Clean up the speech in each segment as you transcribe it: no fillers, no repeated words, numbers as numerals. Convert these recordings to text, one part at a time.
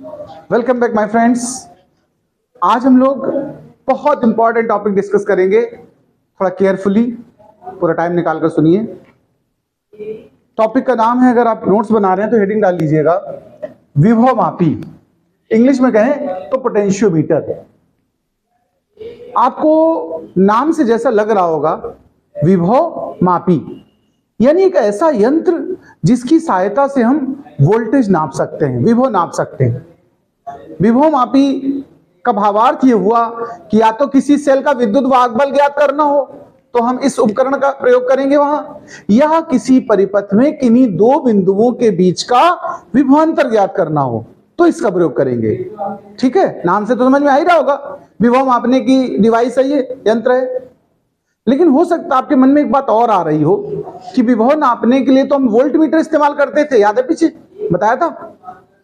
Welcome back my friends. आज हम लोग बहुत इंपॉर्टेंट टॉपिक डिस्कस करेंगे। थोड़ा केयरफुली पूरा टाइम निकाल कर सुनिए। टॉपिक का नाम है, अगर आप नोट्स बना रहे हैं तो हेडिंग डाल लीजिएगा, विभव मापी। इंग्लिश में कहें तो पोटेंशियोमीटर। आपको नाम से जैसा लग रहा होगा, विभव मापी यानी एक ऐसा यंत्र जिसकी सहायता से हम वोल्टेज नाप सकते हैं, विभव नाप सकते हैं। विभव मापी का भावार्थ ये हुआ कि या तो किसी सेल का विद्युत वाहक बल ज्ञात करना हो तो हम इस उपकरण का प्रयोग करेंगे वहां, या किसी परिपथ में किन्हीं दो बिंदुओं के बीच का विभवांतर ज्ञात करना हो तो इसका प्रयोग करेंगे। ठीक है, नाम से तो समझ में आ ही रहा होगा, विभव मापने की डिवाइस है, ये यंत्र है। लेकिन हो सकता है आपके मन में एक बात और आ रही हो कि विभव नापने के लिए तो हम वोल्ट मीटर इस्तेमाल करते थे, याद है पीछे बताया था।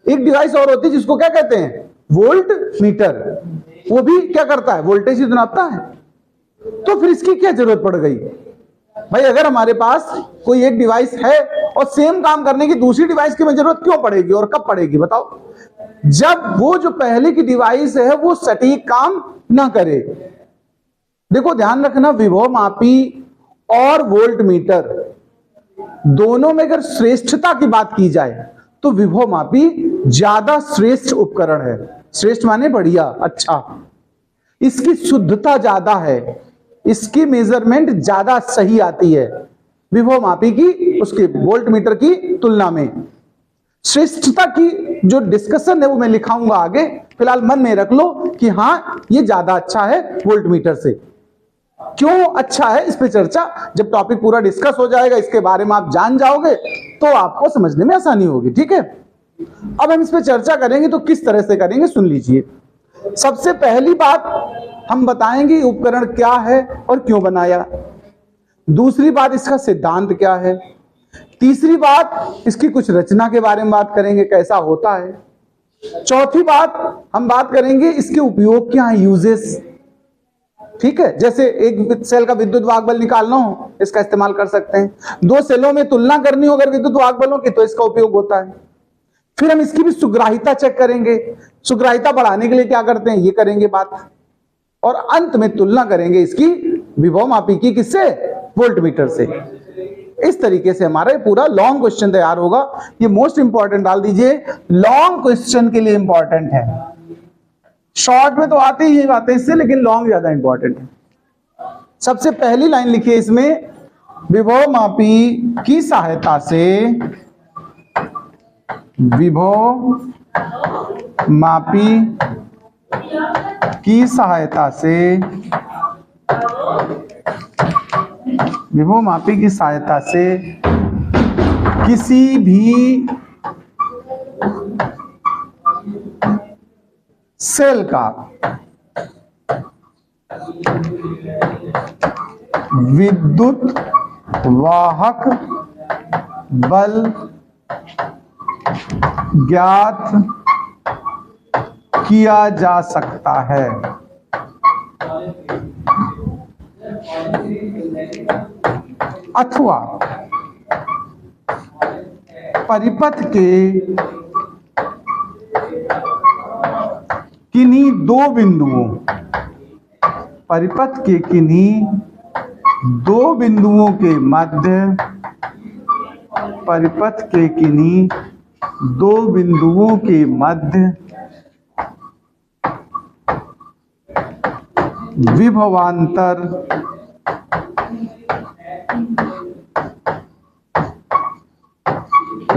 एक डिवाइस और होती है जिसको क्या कहते हैं, वोल्ट मीटर। वो भी क्या करता है, वोल्टेज ही तो नापता है। तो फिर इसकी क्या जरूरत पड़ गई भाई? अगर हमारे पास कोई एक डिवाइस है और सेम काम करने की दूसरी डिवाइस की जरूरत क्यों पड़ेगी और कब पड़ेगी बताओ? जब वो जो पहले की डिवाइस है वो सटीक काम ना करे। देखो ध्यान रखना, विभव मापी और वोल्ट मीटर दोनों में अगर श्रेष्ठता की बात की जाए तो विभव मापी ज्यादा श्रेष्ठ उपकरण है। श्रेष्ठ माने बढ़िया, अच्छा। इसकी शुद्धता ज्यादा है, इसकी मेजरमेंट ज्यादा सही आती है विभव मापी की उसके वोल्ट मीटर की तुलना में। श्रेष्ठता की जो डिस्कशन है वो मैं लिखाऊंगा आगे, फिलहाल मन में रख लो कि हाँ ये ज्यादा अच्छा है वोल्ट मीटर से। क्यों अच्छा है इस पे चर्चा जब टॉपिक पूरा डिस्कस हो जाएगा, इसके बारे में आप जान जाओगे तो आपको समझने में आसानी होगी। ठीक है, अब हम इस पे चर्चा करेंगे तो किस तरह से करेंगे सुन लीजिए। सबसे पहली बात हम बताएंगे उपकरण क्या है और क्यों बनाया। दूसरी बात इसका सिद्धांत क्या है। तीसरी बात इसकी कुछ रचना के बारे में बात करेंगे, कैसा होता है। चौथी बात हम बात करेंगे इसके उपयोग क्या है, यूजेस। ठीक है, जैसे एक सेल का विद्युत वाहक बल निकालना हो इसका इस्तेमाल कर सकते हैं, दो सेलों में तुलना करनी हो अगर विद्युत वाहक बलों की तो इसका उपयोग होता है। फिर हम इसकी भी सुग्राहिता चेक करेंगे, सुग्राहिता बढ़ाने के लिए क्या करते हैं ये करेंगे बात, और अंत में तुलना करेंगे इसकी विभव मापी की, किससे, वोल्ट मीटर से। इस तरीके से हमारा पूरा लॉन्ग क्वेश्चन तैयार होगा। ये मोस्ट इंपॉर्टेंट डाल दीजिए, लॉन्ग क्वेश्चन के लिए इंपॉर्टेंट है। शॉर्ट में तो आते ही बातें इससे, लेकिन लॉन्ग ज्यादा इंपॉर्टेंट है। सबसे पहली लाइन लिखिए इसमें, विभव मापी की सहायता से, विभव मापी की सहायता से, विभव मापी की सहायता से किसी भी सेल का विद्युत वाहक बल ज्ञात किया जा सकता है। अथवा परिपथ के किन्हीं दो बिंदुओं, परिपथ के किन्हीं दो बिंदुओं के मध्य, परिपथ के किन्हीं दो बिंदुओं के मध्य विभवांतर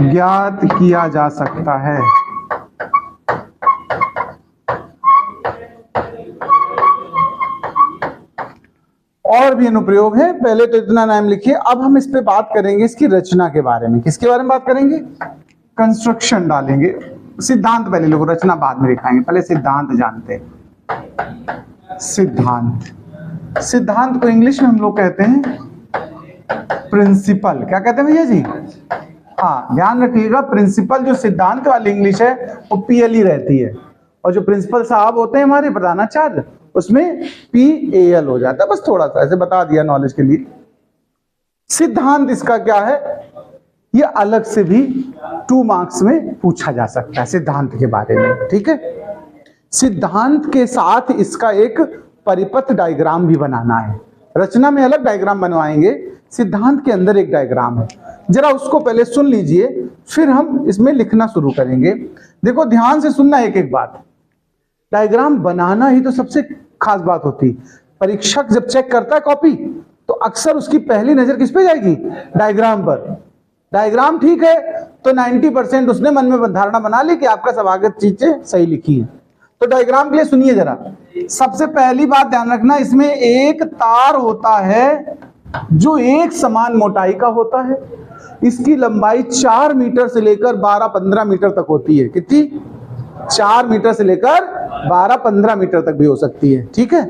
ज्ञात किया जा सकता है। और भी अनुप्रयोग है, पहले तो इतना नाम लिखिए। अब हम इस पे बात करेंगे इसकी रचना के बारे में। किसके बारे में बात करेंगे, कंस्ट्रक्शन डालेंगे। सिद्धांत पहले लोग, रचना बाद में दिखाएंगे, पहले सिद्धांत जानते हैं। सिद्धांत, सिद्धांत को इंग्लिश में हम लोग कहते हैं प्रिंसिपल। क्या कहते हैं भैया जी? हाँ, ध्यान रखिएगा, प्रिंसिपल जो सिद्धांत वाली इंग्लिश है वो पीएल ही रहती है, और जो प्रिंसिपल साहब होते हैं हमारे प्रधानाचार्य उसमें PAL हो जाता है। बस थोड़ा सा ऐसे बता दिया नॉलेज के लिए। सिद्धांत इसका क्या है, ये अलग से भी 2 मार्क्स में पूछा जा सकता है सिद्धांत के बारे में, ठीक है। सिद्धांत के साथ इसका एक परिपथ डायग्राम भी बनाना है। रचना में अलग डायग्राम बनवाएंगे, सिद्धांत के अंदर एक डायग्राम है, जरा उसको पहले सुन लीजिए, फिर हम इसमें लिखना शुरू करेंगे। देखो ध्यान से सुनना एक एक बात। डायग्राम बनाना ही तो सबसे खास बात होती। परीक्षक जब चेक करता है कॉपी तो अक्सर उसकी पहली नजर किस पे जाएगी? डायग्राम पर। डायग्राम ठीक है तो 90% उसने मन में धारणा बना ली कि आपका सब आगे चीजें सही लिखी है। तो डायग्राम के लिए सुनिए जरा। सबसे पहली बात ध्यान रखना, इसमें एक तार होता है जो एक समान मोटाई का होता है। इसकी लंबाई 4 मीटर से लेकर 12-15 मीटर तक होती है। कितनी? 4 मीटर से लेकर 12-15 मीटर तक भी हो सकती है, ठीक है।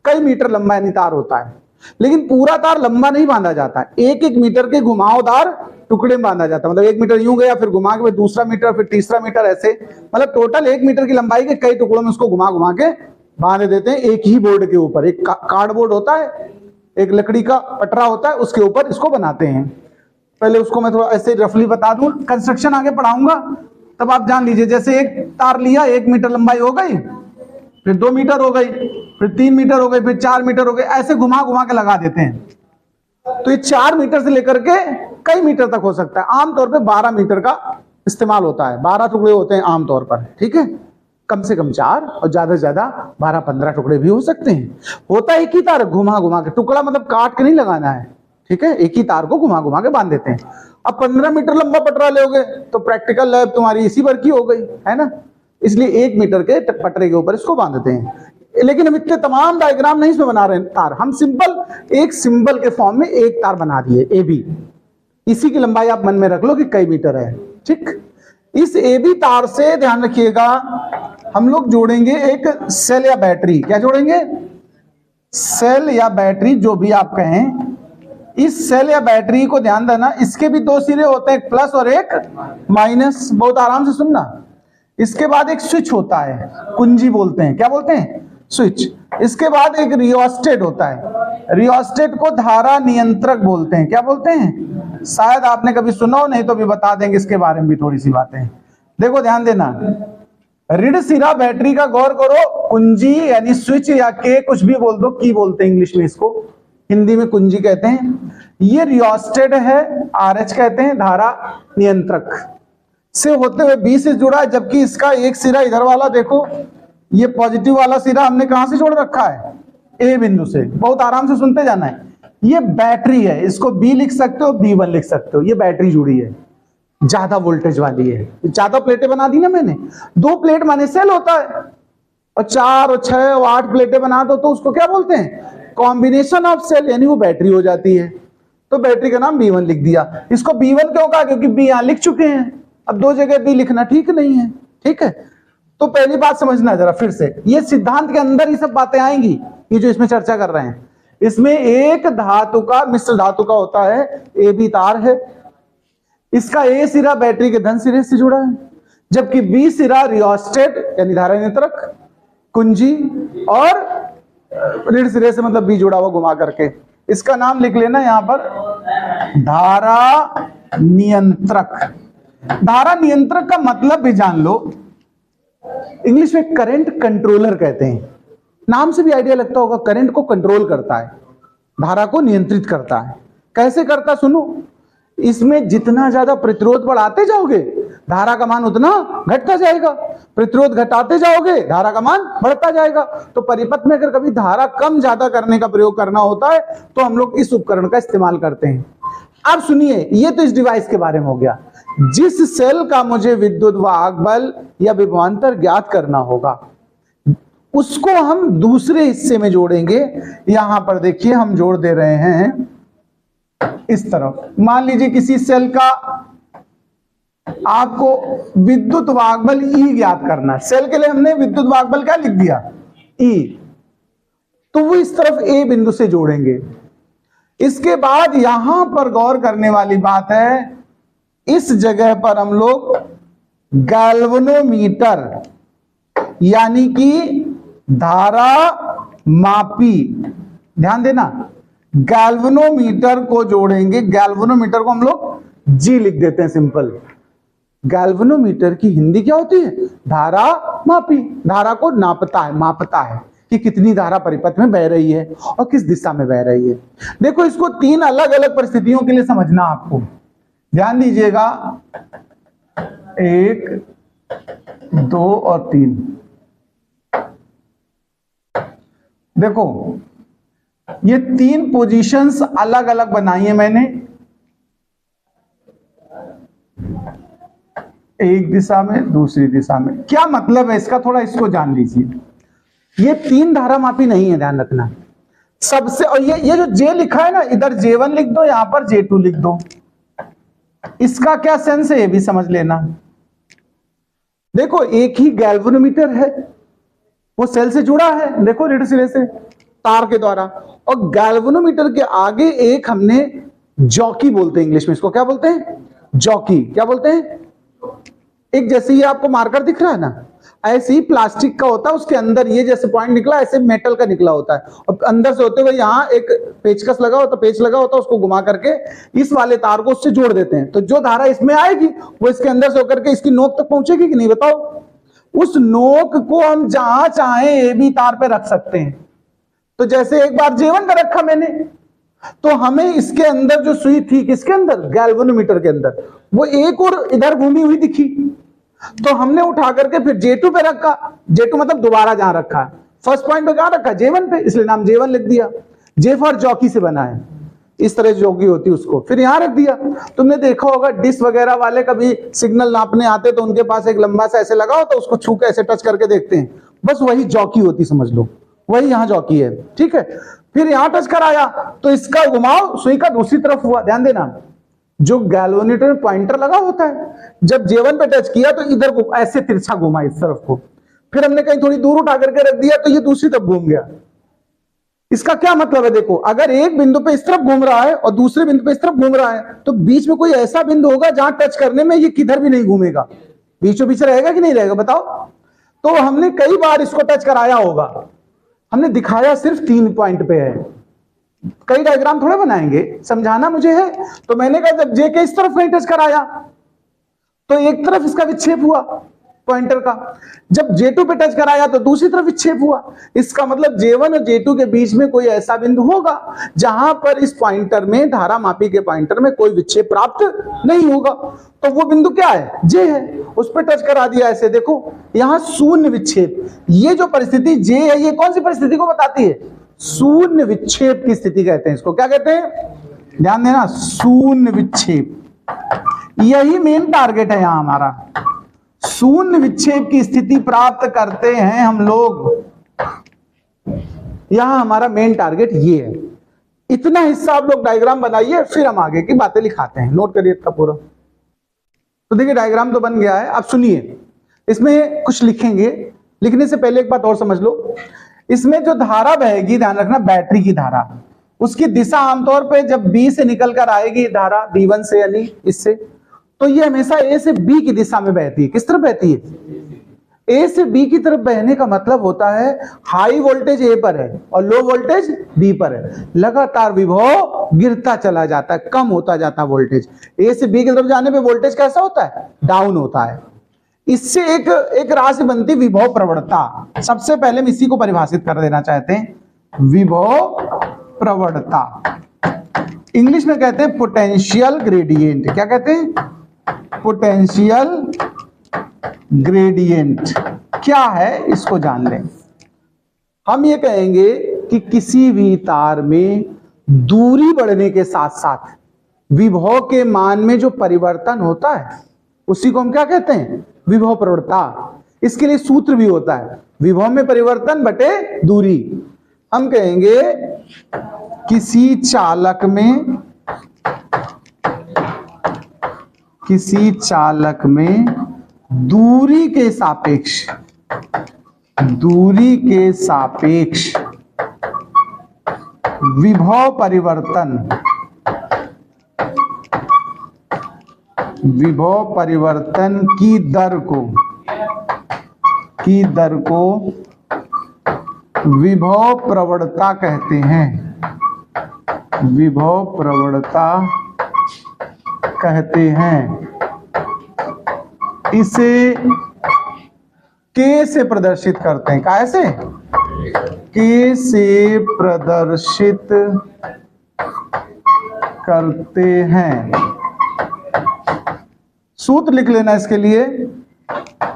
कई मीटर लंबा यानी तार होता है, लेकिन पूरा तार लंबा नहीं बांधा जाता, एक एक मीटर के घुमावदार टुकड़े में बांधा जाता है। मतलब 1 मीटर यूं गया, फिर घुमा के, फिर दूसरा मीटर, फिर तीसरा मीटर, ऐसे मतलब टोटल 1 मीटर की लंबाई के कई टुकड़ों में उसको घुमा घुमा के बांध देते हैं एक ही बोर्ड के ऊपर। एक कार्डबोर्ड होता है, एक लकड़ी का पटरा होता है, उसके ऊपर इसको बनाते हैं। पहले उसको मैं थोड़ा ऐसे रफली बता दूं, कंस्ट्रक्शन आगे पढ़ाऊंगा तब आप जान लीजिए। जैसे एक तार लिया, 1 मीटर लंबाई हो गई, फिर 2 मीटर हो गई, फिर 3 मीटर हो गई, फिर 4 मीटर हो गई, ऐसे घुमा घुमा के लगा देते हैं। तो ये 4 मीटर से लेकर के कई मीटर तक हो सकता है। आमतौर पे 12 मीटर का इस्तेमाल होता है, 12 टुकड़े होते हैं आमतौर पर, ठीक है। कम से कम 4 और ज्यादा से ज्यादा 12-15 टुकड़े भी हो सकते हैं। होता है एक ही तार, घुमा घुमा के, टुकड़ा मतलब काट के नहीं लगाना है, ठीक है। एक ही तार को घुमा घुमा के बांध देते हैं। अब 15 मीटर लंबा पटरा लोगे तो प्रैक्टिकल लैब तुम्हारी इसी भर की हो गई, है ना। इसलिए 1 मीटर के पटरे के ऊपर इसको बांधते हैं। लेकिन हम इतने तमाम डायग्राम नहीं इसमें बना रहे हैं तार, हम सिंपल एक सिंबल के फॉर्म में एक तार बना दिए AB। इसी की लंबाई आप मन में रख लो कि कई मीटर है, ठीक। इस AB तार से ध्यान रखिएगा हम लोग जोड़ेंगे एक सेल या बैटरी। क्या जोड़ेंगे? सेल या बैटरी, जो भी आप कहें। इस सेल या बैटरी को ध्यान देना, इसके भी 2 सिरे होते हैं, एक प्लस और एक माइनस। बहुत आराम से सुनना। इसके बाद एक स्विच होता है, कुंजी बोलते हैं। क्या बोलते हैं? स्विच। इसके बाद एक रियोस्टेट होता है, रियोस्टेट को धारा नियंत्रक बोलते हैं। क्या बोलते हैं? शायद आपने कभी सुना हो, नहीं तो भी बता देंगे इसके बारे में भी थोड़ी सी बातें। देखो ध्यान देना, ऋण सिरा बैटरी का गौर करो, कुंजी यानी स्विच या के कुछ भी बोल दो, की बोलते हैं इंग्लिश में इसको, हिंदी में कुंजी कहते हैं। ये रियोस्टेट है, RH कहते हैं, धारा नियंत्रक से होते हुए B से जुड़ा है। जबकि इसका एक सिरा इधर वाला देखो, ये पॉजिटिव वाला सिरा हमने कहां से जोड़ रखा है? A बिंदु से। बहुत आराम से सुनते जाना है। ये बैटरी है, इसको B लिख सकते हो, B1 लिख सकते हो। ये बैटरी जुड़ी है, ज्यादा वोल्टेज वाली है। ज्यादा प्लेटें बना दी ना मैंने, 2 प्लेट माने सेल होता है, और 4 और 6 और 8 प्लेटें बना दो तो उसको क्या बोलते हैं? कॉम्बिनेशन ऑफ सेल, यानी वो बैटरी हो जाती है। तो बैटरी का नाम B1 लिख दिया। इसको B1 क्यों कहा? क्योंकि B यहां लिख चुके हैं, अब 2 जगह B लिखना ठीक नहीं है, ठीक है। तो पहली बात समझना जरा फिर से, ये सिद्धांत के अंदर ही सब बातें आएंगी, ये जो इसमें चर्चा कर रहे हैं। इसमें एक धातु का, मिश्र धातु का होता है, AB तार है। इसका A सिरा बैटरी के धन सिरे से जुड़ा है, जबकि B सिरा रियोस्टेट यानी धारा नियंत्रक, कुंजी और ऋण सिरे से मतलब B जुड़ा हुआ घुमा करके। इसका नाम लिख लेना यहां पर, धारा नियंत्रक। धारा नियंत्रक का मतलब भी जान लो, इंग्लिश में करंट कंट्रोलर कहते हैं। नाम से भी आइडिया लगता होगा, करंट को कंट्रोल करता है, धारा को नियंत्रित करता है। कैसे करता? सुनो, इसमें जितना ज्यादा प्रतिरोध बढ़ाते जाओगे धारा का मान उतना घटता जाएगा, प्रतिरोध घटाते जाओगे धारा का मान बढ़ता जाएगा। तो परिपथ में अगर कभी धारा कम ज्यादा करने का प्रयोग करना होता है तो हम लोग इस उपकरण का इस्तेमाल करते हैं। अब सुनिए, ये तो इस डिवाइस के बारे में हो गया। जिस सेल का मुझे विद्युत वाहक बल या विभवांतर ज्ञात करना होगा, उसको हम दूसरे हिस्से में जोड़ेंगे। यहां पर देखिए हम जोड़ दे रहे हैं इस तरफ। मान लीजिए किसी सेल का आपको विद्युत वाहक बल E ज्ञात करना है। सेल के लिए हमने विद्युत वाहक बल क्या लिख दिया? E। तो वो इस तरफ A बिंदु से जोड़ेंगे। इसके बाद यहां पर गौर करने वाली बात है, इस जगह पर हम लोग गैल्वेनोमीटर यानी कि धारा मापी, ध्यान देना, गैल्वेनोमीटर को जोड़ेंगे। गैल्वेनोमीटर को हम लोग जी लिख देते हैं सिंपल। गैल्वेनोमीटर की हिंदी क्या होती है? धारा मापी। धारा को नापता है, मापता है कि कितनी धारा परिपथ में बह रही है और किस दिशा में बह रही है। देखो इसको 3 अलग अलग परिस्थितियों के लिए समझना आपको, ध्यान दीजिएगा, 1, 2 और 3। देखो ये 3 पोजीशंस अलग अलग बनाई है मैंने, एक दिशा में दूसरी दिशा में। क्या मतलब है इसका, थोड़ा इसको जान लीजिए। ये 3 धारा मापी नहीं है, ध्यान रखना सबसे। और ये जो जे लिखा है ना, इधर J1 लिख दो, यहां पर J2 लिख दो। इसका क्या सेंस है ये भी समझ लेना। देखो एक ही गैल्वेनोमीटर है, वो सेल से जुड़ा है, देखो रीढ़ सिरे से तार के द्वारा। और गैल्वेनोमीटर के आगे एक हमने जॉकी बोलते हैं इंग्लिश में, इसको क्या बोलते हैं? जॉकी। क्या बोलते हैं? एक जैसे ये आपको मार्कर दिख रहा है ना, ऐसे ही प्लास्टिक का होता है, उसके अंदर ये जैसे पॉइंट निकला, ऐसे मेटल का निकला होता है, और अंदर से होते हुए यहाँ एक पेचकस लगा होता, पेच लगा होता, उसको घुमा करके इस वाले तार को उससे जोड़ देते हैं। तो जो धारा इसमें आएगी वो इसके अंदर से होकर के इसकी नोक तक पहुंचेगी कि नहीं, बताओ? उस नोक को हम जहां चाहे ए बी तार पे रख सकते हैं। तो जैसे एक बार J1 पे रखा मैंने, तो हमें इसके अंदर जो सुई थी, किसके अंदर? गैल्वेनोमीटर के अंदर, वो एक और इधर घूमी हुई दिखी, तो हमने उठा करके फिर J2 पे रखा। J2 मतलब दोबारा जहां रखा, फर्स्ट पॉइंट पे कहां रखा? J1 पे, इसलिए नाम J1 लिख दिया। J फॉर जॉकी से बना है, इस तरह जॉकी होती है, उसको फिर यहां रख दिया। तुमने देखा होगा डिश वगैरह वाले कभी सिग्नल नापने आते तो उनके पास एक लंबा सा ऐसे लगा होता, उसको छू के ऐसे टच करके देखते हैं, बस वही जॉकी होती, समझ लो वही यहां जॉकी है, ठीक है। फिर यहां टच कराया तो इसका घुमाव सुई का दूसरी तरफ हुआ। ध्यान देना, जो गैल्वेनोमीटर में पॉइंटर लगा होता है, जब J1 पे टच किया तो इधर ऐसे तिरछा घुमा इस तरफ को, फिर हमने कहीं थोड़ी दूर उठा करके रख दिया तो ये दूसरी तरफ घूम गया। इसका क्या मतलब है? देखो अगर एक बिंदु पे इस तरफ घूम रहा है और दूसरे बिंदु पे इस तरफ घूम रहा है, तो बीच में कोई ऐसा बिंदु होगा जहां टच करने में ये किधर भी नहीं घूमेगा, बीचों बीच रहेगा कि नहीं रहेगा, बताओ? तो हमने कई बार इसको टच कराया होगा, हमने दिखाया सिर्फ 3 पॉइंट पे है, कई डायग्राम थोड़े बनाएंगे, समझाना मुझे है। तो मैंने कहा जब J के इस तरफ कहीं टच कराया तो एक तरफ इसका विक्षेप हुआ पॉइंटर का, जब J2 पे टच कराया तो दूसरी तरफ विक्षेप हुआ। इसका मतलब J1 और J2 के बीच में कोई ऐसा बिंदु होगा जहां पर इस पॉइंटर में, धारा मापी के पॉइंटर में कोई विक्षेप प्राप्त नहीं होगा। तो वो बिंदु क्या है? J है, उस पर टच करा दिया ऐसे, देखो यहां शून्य विक्षेप। ये जो परिस्थिति J है, ये कौन सी परिस्थिति को बताती है? शून्य विक्षेप की स्थिति कहते हैं इसको। क्या कहते हैं? ध्यान देना, शून्य विक्षेप। यही मेन टारगेट है यहां हमारा, शून्य विक्षेप की स्थिति प्राप्त करते हैं हम लोग। यहां हमारा मेन टारगेट ये है। इतना हिस्सा आप लोग डायग्राम बनाइए, फिर हम आगे की बातें लिखाते हैं। नोट करिए इसका पूरा। तो देखिए डायग्राम तो बन गया है, अब सुनिए, इसमें कुछ लिखेंगे। लिखने से पहले एक बात और समझ लो, इसमें जो धारा बहेगी, ध्यान रखना, बैटरी की धारा, उसकी दिशा आमतौर पे जब B से निकल कर आएगी धारा, B1 से यानी इससे, तो ये हमेशा A से B की दिशा में बहती है। किस तरफ बहती है? A से B की तरफ बहने का मतलब होता है हाई वोल्टेज A पर है और लो वोल्टेज B पर है, लगातार विभव गिरता चला जाता है, कम होता जाता है वोल्टेज। A से B की तरफ जाने पे वोल्टेज कैसा होता है? डाउन होता है। इससे एक राशि बनती विभव प्रवणता। सबसे पहले हम इसी को परिभाषित कर देना चाहते हैं, विभव प्रवणता। इंग्लिश में कहते हैं पोटेंशियल ग्रेडियंट। क्या कहते हैं? Potential gradient. क्या है इसको जान लें। हम ये कहेंगे कि किसी भी तार में दूरी बढ़ने के साथ साथ विभव के मान में जो परिवर्तन होता है उसी को हम क्या कहते हैं? विभव प्रवणता। इसके लिए सूत्र भी होता है, विभव में परिवर्तन बटे दूरी। हम कहेंगे किसी चालक में दूरी के सापेक्ष विभव परिवर्तन की दर को विभव प्रवणता कहते हैं। विभव प्रवणता कहते हैं। इसे के से प्रदर्शित करते हैं। काय से? के से प्रदर्शित करते हैं। सूत्र लिख लेना इसके लिए।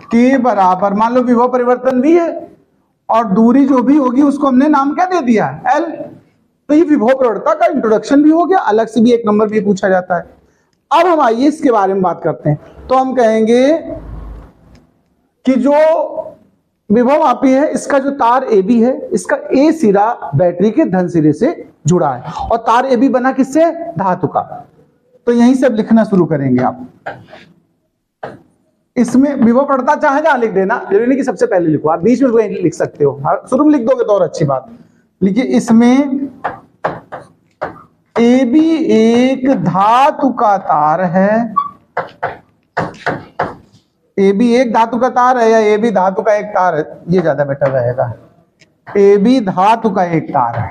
के बराबर, मान लो विभव परिवर्तन भी है और दूरी जो भी होगी उसको हमने नाम क्या दे दिया? एल। तो ये विभव प्रवणता का इंट्रोडक्शन भी हो गया, अलग से भी एक नंबर भी पूछा जाता है। अब हम आइए इसके बारे में बात करते हैं। तो हम कहेंगे कि जो विभव मापी है, इसका जो तार ए बी है, इसका ए सिरा बैटरी के धन सिरे से जुड़ा है और तार ए बी बना किससे? धातु का। तो यहीं से अब लिखना शुरू करेंगे आप। इसमें विभव पड़ता चाहे जहां लिख देना, जरूरी नहीं कि सबसे पहले लिखो, आप बीच में लिख सकते हो, शुरू में लिख दोगे तो और अच्छी बात। लिखिए इसमें ए बी एक धातु का तार है। ए बी एक धातु का तार है या ए बी धातु का एक तार है, ये ज्यादा बेटर रहेगा। ए बी धातु का एक तार है,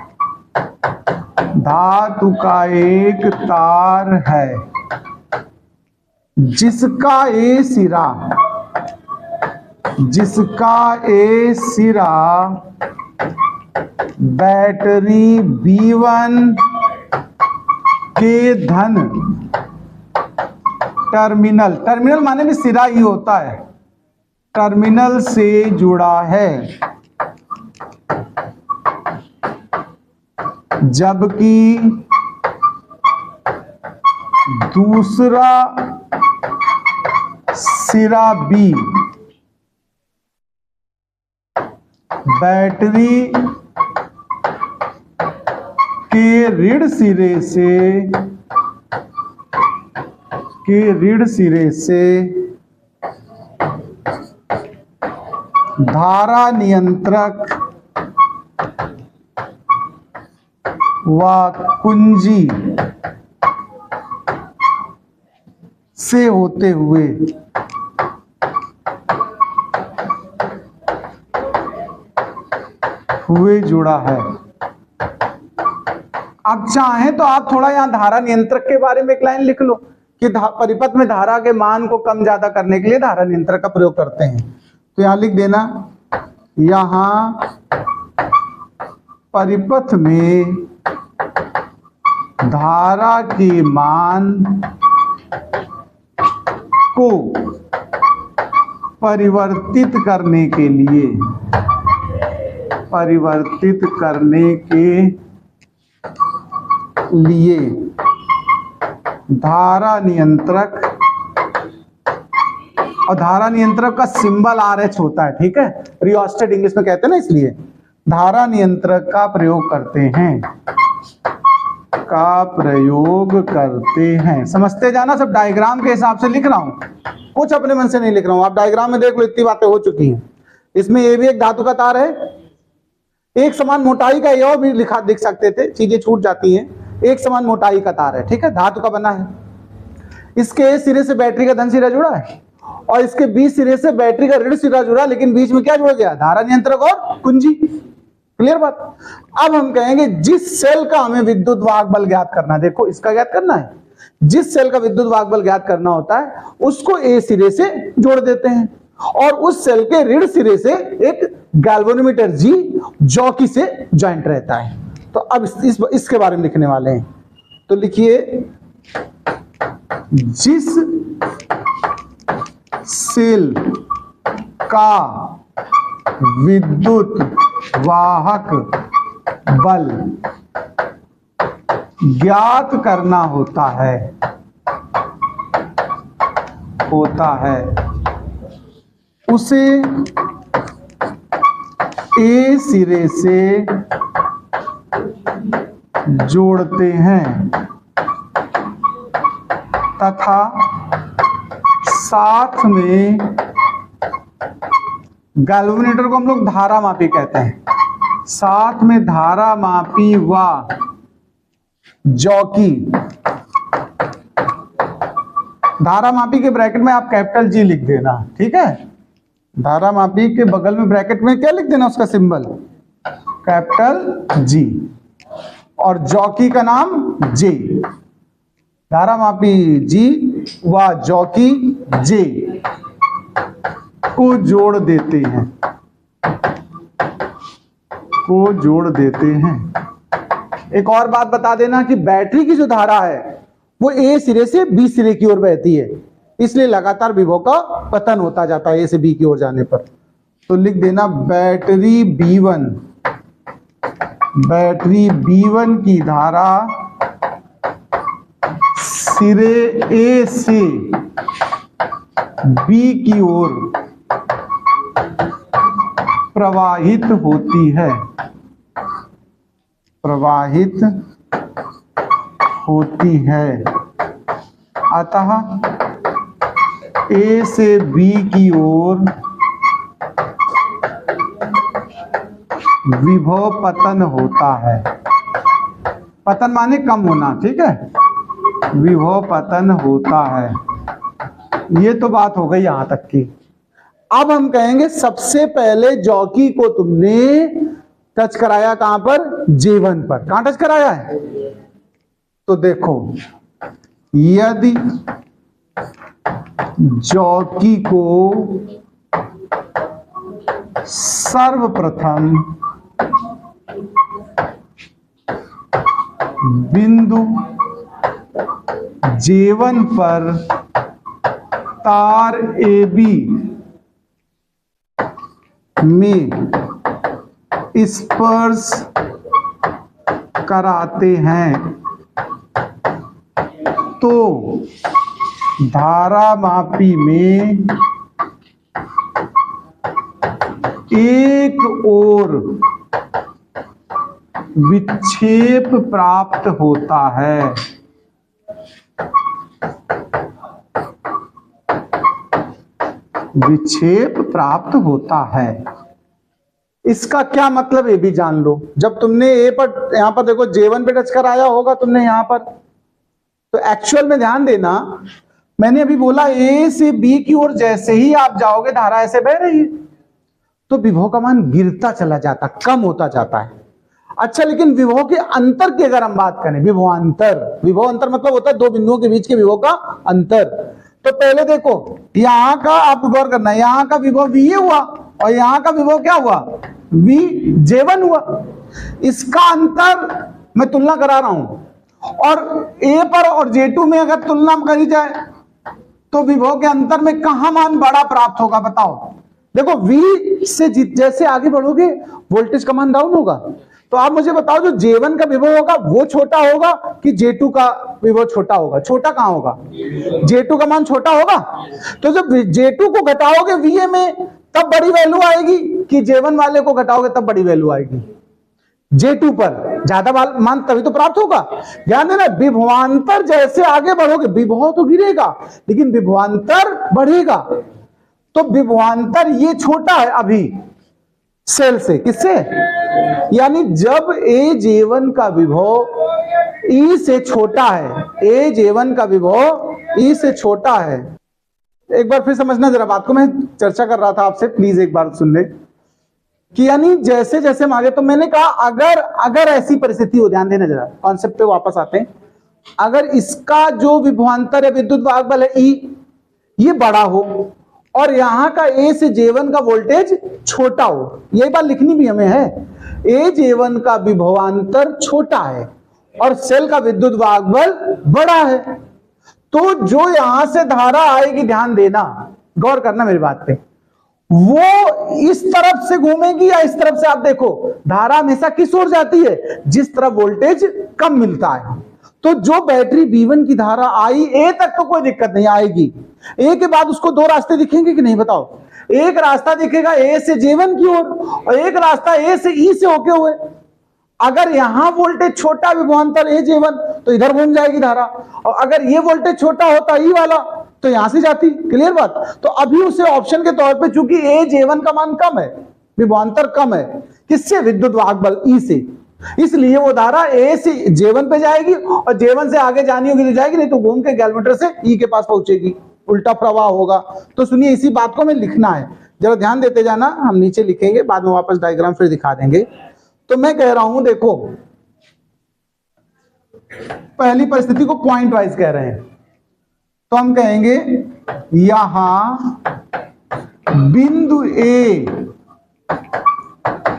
धातु का एक तार है जिसका ए सिरा बैटरी B1 के धन टर्मिनल माने भी सिरा ही होता है, टर्मिनल से जुड़ा है, जबकि दूसरा सिरा B बैटरी के ऋण सिरे से धारा नियंत्रक व कुंजी से होते हुए जुड़ा है। अब चाहें तो आप थोड़ा यहां धारा नियंत्रक के बारे में एक लाइन लिख लो कि परिपथ में धारा के मान को कम ज्यादा करने के लिए धारा नियंत्रक का प्रयोग करते हैं। तो यहां लिख देना, यहां परिपथ में धारा के मान को परिवर्तित करने के लिए धारा नियंत्रक, और धारा नियंत्रक का सिंबल RH होता है, ठीक है, रियोस्टेट इंग्लिश में कहते हैं ना, इसलिए धारा नियंत्रक का प्रयोग करते हैं। समझते जाना, सब डायग्राम के हिसाब से लिख रहा हूं, कुछ अपने मन से नहीं लिख रहा हूं। आप डायग्राम में देख लो, इतनी बातें हो चुकी हैं। इसमें ये भी एक धातु का तार है, एक समान मोटाई का, ये भी लिख सकते थे, चीजें छूट जाती हैं। एक समान मोटाई का तार है, ठीक है, धातु का बना है। इसके ए सिरे से बैटरी का धन सिरा जुड़ा है और इसके बी सिरे से बैटरी का ऋण सिरा जुड़ा, लेकिन बीच में क्या जुड़ गया? धारा नियंत्रक और कुंजी। क्लियर बात? अब हम कहेंगे जिस सेल का हमें विद्युत वाहक बल ज्ञात करना है, देखो इसका ज्ञात करना है, जिस सेल का विद्युत वाहक बल ज्ञात करना होता है उसको ए सिरे से जोड़ देते हैं और उस सेल के ऋण सिरे से एक गैल्वेनोमीटर G जॉकी से ज्वाइंट रहता है। तो अब इसके बारे में लिखने वाले हैं। तो लिखिए, जिस सेल का विद्युत वाहक बल ज्ञात करना होता है उसे ए सिरे से जोड़ते हैं तथा साथ में गैल्वेनोमीटर को हम लोग धारा मापी कहते हैं, साथ में धारा मापी व जॉकी, धारा मापी के ब्रैकेट में आप कैपिटल G लिख देना, ठीक है, धारा मापी के बगल में ब्रैकेट में क्या लिख देना, उसका सिंबल कैपिटल G और जॉकी का नाम J। धारामापी जी व जॉकी जे को जोड़ देते हैं, को जोड़ देते हैं। एक और बात बता देना कि बैटरी की जो धारा है वो ए सिरे से बी सिरे की ओर बहती है, इसलिए लगातार विभव का पतन होता जाता है ए से बी की ओर जाने पर। तो लिख देना बैटरी B1, बैटरी B1 की धारा सिरे ए से बी की ओर प्रवाहित होती है, प्रवाहित होती है। अतः ए से बी की ओर विभव पतन होता है। पतन माने कम होना, ठीक है, विभव पतन होता है। ये तो बात हो गई यहां तक की। अब हम कहेंगे सबसे पहले जॉकी को तुमने टच कराया कहां पर, J1 पर। कहां टच कराया है? तो देखो, यदि जॉकी को सर्वप्रथम बिंदु J1 पर तार AB में स्पर्श कराते हैं तो धारामापी में एक ओर विक्षेप प्राप्त होता है। विक्षेप प्राप्त होता है। इसका क्या मतलब ये भी जान लो। जब तुमने ए पर, यहां पर देखो J1 पे टच कराया होगा तुमने यहां पर, तो एक्चुअल में ध्यान देना, मैंने अभी बोला ए से बी की ओर जैसे ही आप जाओगे धारा ऐसे बह रही है, तो विभव का मान गिरता चला जाता, कम होता जाता है। अच्छा, लेकिन विभव के अंतर की अगर हम बात करें, विभवांतर, विभवांतर मतलब होता है दो बिंदुओं के बीच के विभव का अंतर। तो पहले देखो यहां का, आप गौर करना, यहां का विभव VA हुआ और यहां का विभव क्या हुआ, J1 हुआ। इसका अंतर मैं तुलना करा रहा हूं, और A पर और J2 में अगर तुलना करी जाए तो विभव के अंतर में कहां मान बड़ा प्राप्त होगा, बताओ। देखो V से जैसे आगे बढ़ोगे वोल्टेज का मान डाउन होगा। तो आप मुझे बताओ, जो J1 का विभव होगा वो छोटा होगा कि J2 का विभव छोटा होगा? छोटा कहां होगा? J2 का मान छोटा होगा। तो जब J2 को घटाओगे VA में तब बड़ी वैल्यू आएगी कि J1 वाले को घटाओगे तब बड़ी वैल्यू आएगी? J2 पर ज्यादा मान तभी तो प्राप्त होगा। ध्यान देना, विभवांतर जैसे आगे बढ़ोगे विभव तो गिरेगा लेकिन विभवांतर बढ़ेगा। तो विभवांतर ये छोटा है अभी सेल से, किससे? यानी जब J1 का विभव E से छोटा है, J1 का विभव E से छोटा है। एक बार फिर समझना जरा बात को, मैं चर्चा कर रहा था आपसे, प्लीज एक बार सुन ले कि यानी जैसे जैसे हम आगे, तो मैंने कहा अगर ऐसी परिस्थिति हो, ध्यान देना जरा, कॉन्सेप्ट पे वापस आते हैं। अगर इसका जो विभवांतर है, विद्युत वाहक बल है E, ये बड़ा हो और यहां का A से J1 का वोल्टेज छोटा हो, यही बात लिखनी भी हमें है। J1 का विभवांतर छोटा है और सेल का विद्युत वाहक बल बड़ा है, तो जो यहां से धारा आएगी, ध्यान देना, गौर करना मेरी बात पे, वो इस तरफ से घूमेगी या इस तरफ से? आप देखो धारा हमेशा किस ओर जाती है? जिस तरफ वोल्टेज कम मिलता है। तो जो बैटरी B1 की धारा आई A तक तो कोई दिक्कत नहीं आएगी, A के बाद उसको दो रास्ते दिखेंगे कि नहीं, बताओ? एक रास्ता दिखेगा A से J1 की ओर और एक रास्ता A से E से होके हुए। अगर यहां वोल्टेज छोटा, विभवांतर J1, तो इधर घूम जाएगी धारा, और अगर ये वोल्टेज छोटा होता E वाला तो यहां से जाती। क्लियर बात? तो अभी उसे ऑप्शन के तौर पे, चूंकि J1 का मान कम है, विभवांतर कम है, किससे? विद्युत वाहक बल E से, इसलिए वो धारा A से J1 पे जाएगी और J1 से आगे जानी होगी तो जाएगी, नहीं तो घूम के गैल्वेमीटर से E के पास पहुंचेगी, उल्टा प्रवाह होगा। तो सुनिए, इसी बात को मैं लिखना है, जरा ध्यान देते जाना, हम नीचे लिखेंगे, बाद में वापस डायग्राम फिर दिखा देंगे। तो मैं कह रहा हूं, देखो पहली परिस्थिति को पॉइंट वाइज कह रहे हैं, तो हम कहेंगे यहां बिंदु ए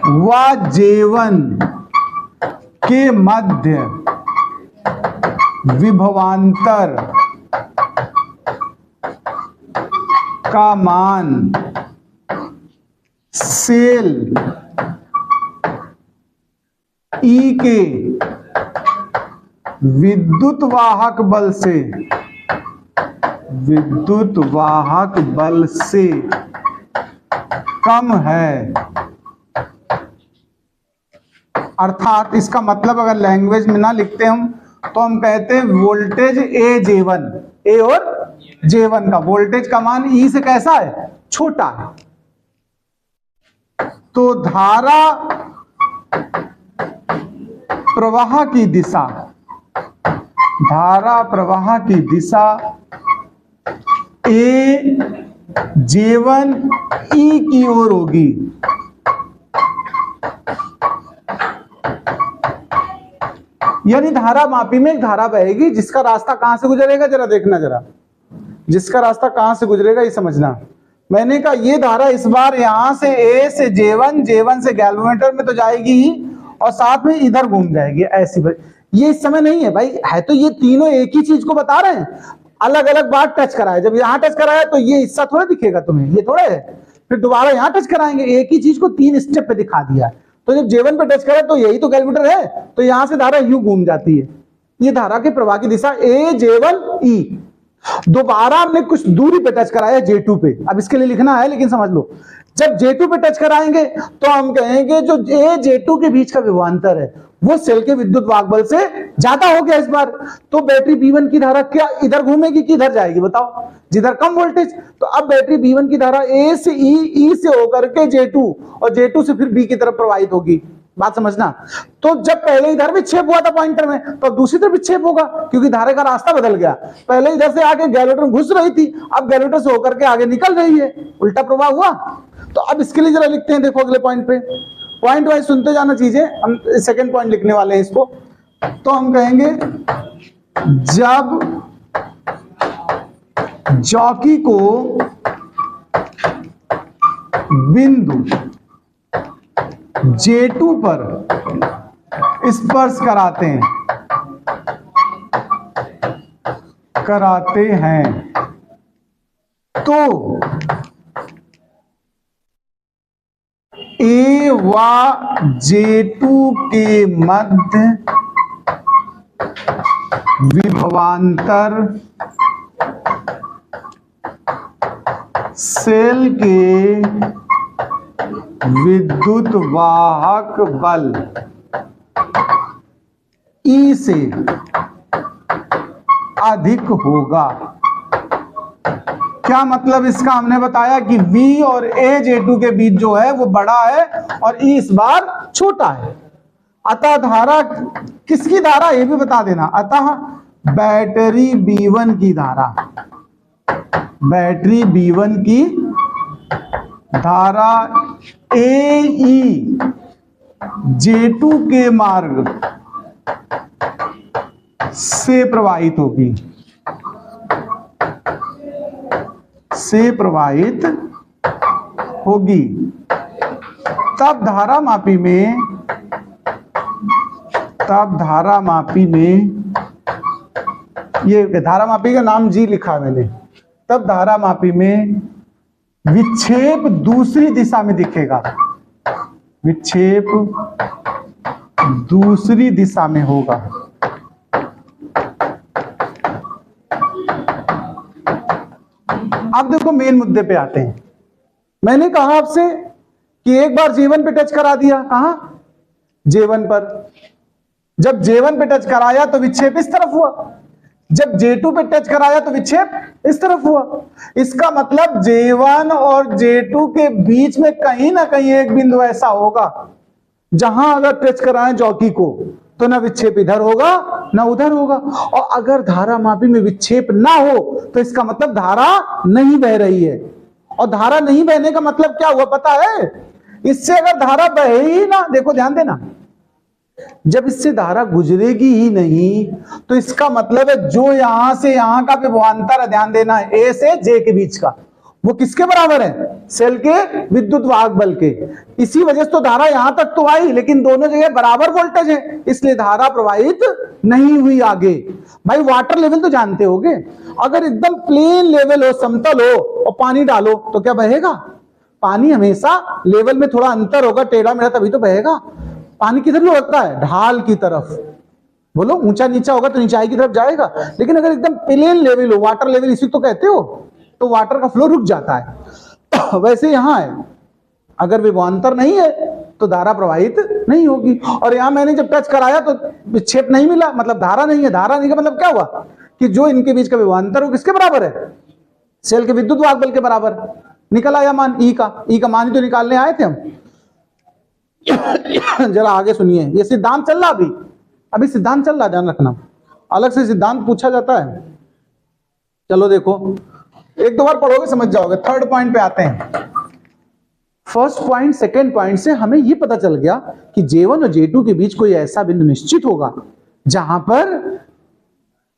व J1 के मध्य विभवांतर का मान सेल E के विद्युत वाहक बल से कम है। अर्थात इसका मतलब अगर लैंग्वेज में ना लिखते हम तो हम कहते हैं वोल्टेज ए और J1 का वोल्टेज का मान E से कैसा है, छोटा है। तो धारा प्रवाह की दिशा ए J1 E की ओर होगी। यानी धारा मापी में एक धारा बहेगी जिसका रास्ता कहां से गुजरेगा, जरा देखना, जरा जिसका रास्ता कहां से गुजरेगा ये समझना। मैंने कहा ये धारा इस बार यहां से A से J1 से गैल्वेनोमीटर में तो जाएगी ही और साथ में इधर घूम जाएगी ऐसी। ये इस समय नहीं है भाई, है तो ये तीनों एक ही चीज को बता रहे हैं, अलग अलग बार टच कराया। जब यहाँ टच कराया तो ये हिस्सा थोड़ा दिखेगा तुम्हें, ये थोड़ा है, फिर दोबारा यहाँ टच कराएंगे, एक ही चीज को 3 स्टेप पे दिखा दिया। तो जब J1 पे टच करा तो यही तो गैल्वेनोमीटर है, तो यहां से धारा यूं घूम जाती है। ये धारा के प्रवाह की दिशा A J1 E। दोबारा हमने कुछ दूरी पे टच कराया J2 पे, अब इसके लिए लिखना है लेकिन समझ लो। जब J2 पे टच कराएंगे तो हम कहेंगे जो A J2 के बीच का विभवांतर है वो सेल के विद्युत वाहक बल से ज्यादा हो गया इस बार। तो बैटरी B1 की धारा क्या इधर घूमेगी कि इधर जाएगी, बताओ, जिधर कम वोल्टेज। तो अब बैटरी B1 की धारा A से E से होकर के J2 और J2 से फिर B की तरफ प्रवाहित होगी। बात समझना। तो जब पहले इधर विक्षेप हुआ था पॉइंटर में, तो दूसरी तरफ विक्षेप होगा क्योंकि धारा का रास्ता बदल गया। पहले इधर से आके गैल्वेनोमीटर घुस रही थी, अब गैल्वेनोमीटर से होकर के आगे निकल रही है, उल्टा प्रवाह हुआ। तो अब इसके लिए जरा लिखते हैं, देखो अगले पॉइंट पे, पॉइंट वाइज सुनते जाना चीजें। हम सेकंड पॉइंट लिखने वाले हैं इसको। तो हम कहेंगे जब जॉकी को बिंदु J2 पर स्पर्श कराते हैं तो A व J2 के मध्य विभवांतर सेल के विद्युत वाहक बल E से अधिक होगा। क्या मतलब इसका, हमने बताया कि V और A J2 के बीच जो है वो बड़ा है और E इस बार छोटा है। अतः धारा किसकी धारा ये भी बता देना। अतः बैटरी B1 की धारा, बैटरी B1 की धारा AE J2 के मार्ग से प्रवाहित होगी, तब धारा मापी में ये धारा मापी का नाम G लिखा मैंने। तब धारा मापी में विक्षेप दूसरी दिशा में दिखेगा, विक्षेप दूसरी दिशा में होगा। अब देखो मेन मुद्दे पे आते हैं। मैंने कहा आपसे कि एक बार J1 पे टच करा दिया, कहां J1 पर। जब J1 पे टच कराया तो विक्षेप इस तरफ हुआ, जब J2 पे टच कराया तो विक्षेप इस तरफ हुआ। इसका मतलब J1 और J2 के बीच में कहीं ना कहीं एक बिंदु ऐसा होगा जहां अगर टच कराएं जॉकी को तो ना विक्षेप इधर होगा ना उधर होगा। और अगर धारा मापी में विक्षेप ना हो तो इसका मतलब धारा नहीं बह रही है। और धारा नहीं बहने का मतलब क्या हुआ पता है? इससे अगर धारा बहे ही ना, देखो ध्यान देना, जब इससे धारा गुजरेगी ही नहीं तो इसका मतलब है जो यहां से यहां का विभवांतर है, ध्यान देना, ए से जे के बीच का, वो किसके बराबर है? सेल के विद्युत वाहक बल के। इसी वजह से तो धारा यहां तक तो आई, लेकिन दोनों जगह बराबर वोल्टेज है, इसलिए धारा प्रवाहित नहीं हुई आगे। भाई वाटर लेवल तो जानते होगे, अगर एकदम प्लेन लेवल हो, समतल हो और पानी डालो तो क्या बहेगा? पानी हमेशा लेवल में थोड़ा अंतर होगा, टेढ़ा मेढ़ा, तभी तो बहेगा। पानी किधर लुढ़कता है? ढाल की तरफ। बोलो ऊंचा नीचा होगा तो नीचाई की तरफ जाएगा, लेकिन अगर एकदम प्लेन लेवल हो, वाटर लेवल इसी तो कहते हो, तो वाटर का फ्लो रुक जाता है। वैसे यहां है, अगर विभवांतर नहीं है तो धारा प्रवाहित नहीं होगी। और यहां मैंने जब टच कराया तो विक्षेप नहीं मिला, मतलब धारा नहीं है। धारा नहीं का मतलब क्या हुआ कि जो इनके बीच का विभवांतर हो किसके बराबर है? सेल के विद्युत वाहक बल के बराबर। निकल आया मान ई का। ई का मान ही तो निकालने आए थे हम। जरा आगे सुनिए, ये सिद्धांत चल रहा, अभी सिद्धांत चल रहा, ध्यान रखना, अलग से सिद्धांत पूछा जाता है। चलो देखो, एक दो बार पढ़ोगे समझ जाओगे। थर्ड पॉइंट पे आते हैं। फर्स्ट पॉइंट सेकंड पॉइंट से हमें यह पता चल गया कि J1 और J2 के बीच कोई ऐसा बिंदु निश्चित होगा जहां पर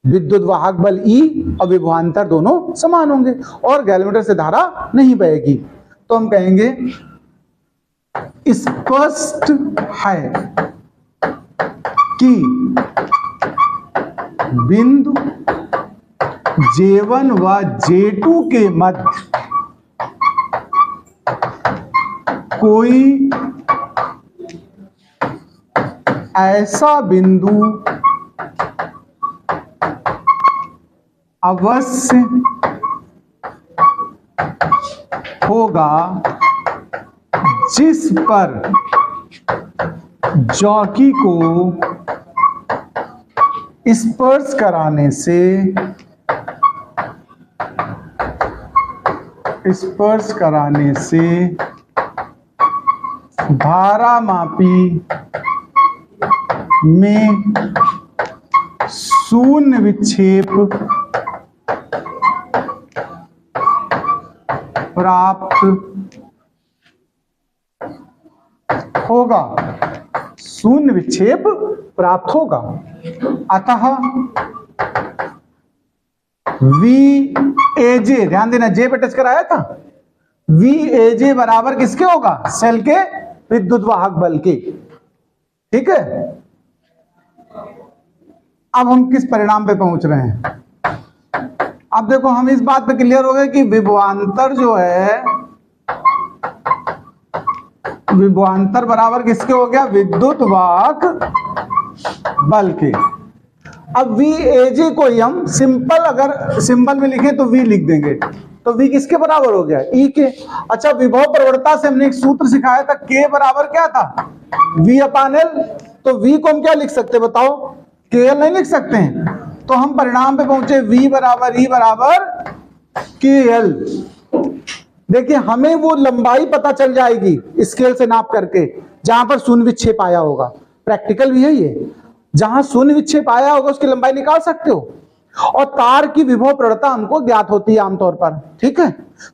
विद्युत वाहक बल E और विभवांतर दोनों समान होंगे और गैल्वेमीटर से धारा नहीं बहेगी। तो हम कहेंगे स्पष्ट है कि बिंदु J1 व J2 के मध्य कोई ऐसा बिंदु अवश्य होगा जिस पर जॉकी को स्पर्श कराने से धारा मापी में शून्य विक्षेप प्राप्त होगा। शून्य विक्षेप प्राप्त होगा। अतः VAJ, ध्यान देना, जे पे टच कराया था, VAJ बराबर किसके होगा? सेल के विद्युत वाहक बल के। ठीक है, अब हम किस परिणाम पे पहुंच रहे हैं? अब देखो, हम इस बात पे क्लियर हो गए कि विभवांतर जो है, विभवांतर बराबर किसके हो गया? विद्युत वाहक बल के। अब VAJ को ही हम सिंपल, अगर सिंबल में लिखें तो V लिख देंगे, तो V किसके बराबर हो गया? E के। अच्छा, विभव प्रवणता से हमने एक सूत्र सिखाया था, K बराबर क्या था? V/L। तो V को हम क्या लिख सकते बताओ? KL नहीं लिख सकते हैं। तो हम परिणाम पे पहुंचे, V बराबर E बराबर KL। देखिए, हमें वो लंबाई पता चल जाएगी स्केल से नाप करके जहां पर शून्य विक्षेप आया होगा। प्रैक्टिकल भी है ये, जहां शून्य विक्षेप आया होगा उसकी लंबाई निकाल सकते हो। और तार की विभव प्रवणता हमको ज्ञात होती है आमतौर पर, ठीक है।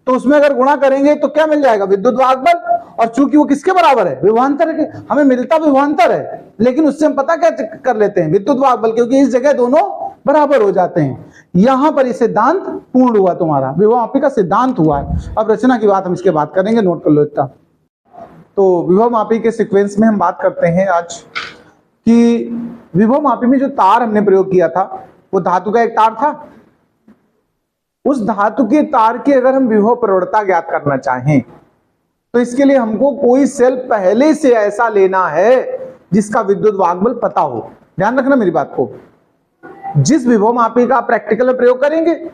तो उसमें अगर गुणा करेंगे तो क्या मिल जाएगा? विद्युत वाहक बल। और चूंकि वो किसके बराबर है? विभवांतर के। हमें मिलता विभवांतर है, लेकिन उससे हम पता क्या कर लेते हैं? विद्युत वाहक बल, क्योंकि इस जगह दोनों बराबर हो जाते हैं। यहां पर ये सिद्धांत पूर्ण हुआ, तुम्हारा विभव मापी का सिद्धांत हुआ है। अब रचना की बात हम इसके बाद करेंगे, नोट कर लो इतना। तो विभव मापी के सीक्वेंस में हम बात करते हैं आज कि विभव मापी में जो तार हमने प्रयोग किया था वो धातु का एक तार था। उस धातु के तार की अगर हम विभव प्रवणता ज्ञात करना चाहें तो इसके लिए हमको कोई सेल पहले से ऐसा लेना है जिसका विद्युत वाहक बल पता हो। ध्यान रखना मेरी बात को। जिस विभव मापी का प्रैक्टिकल में प्रयोग करेंगे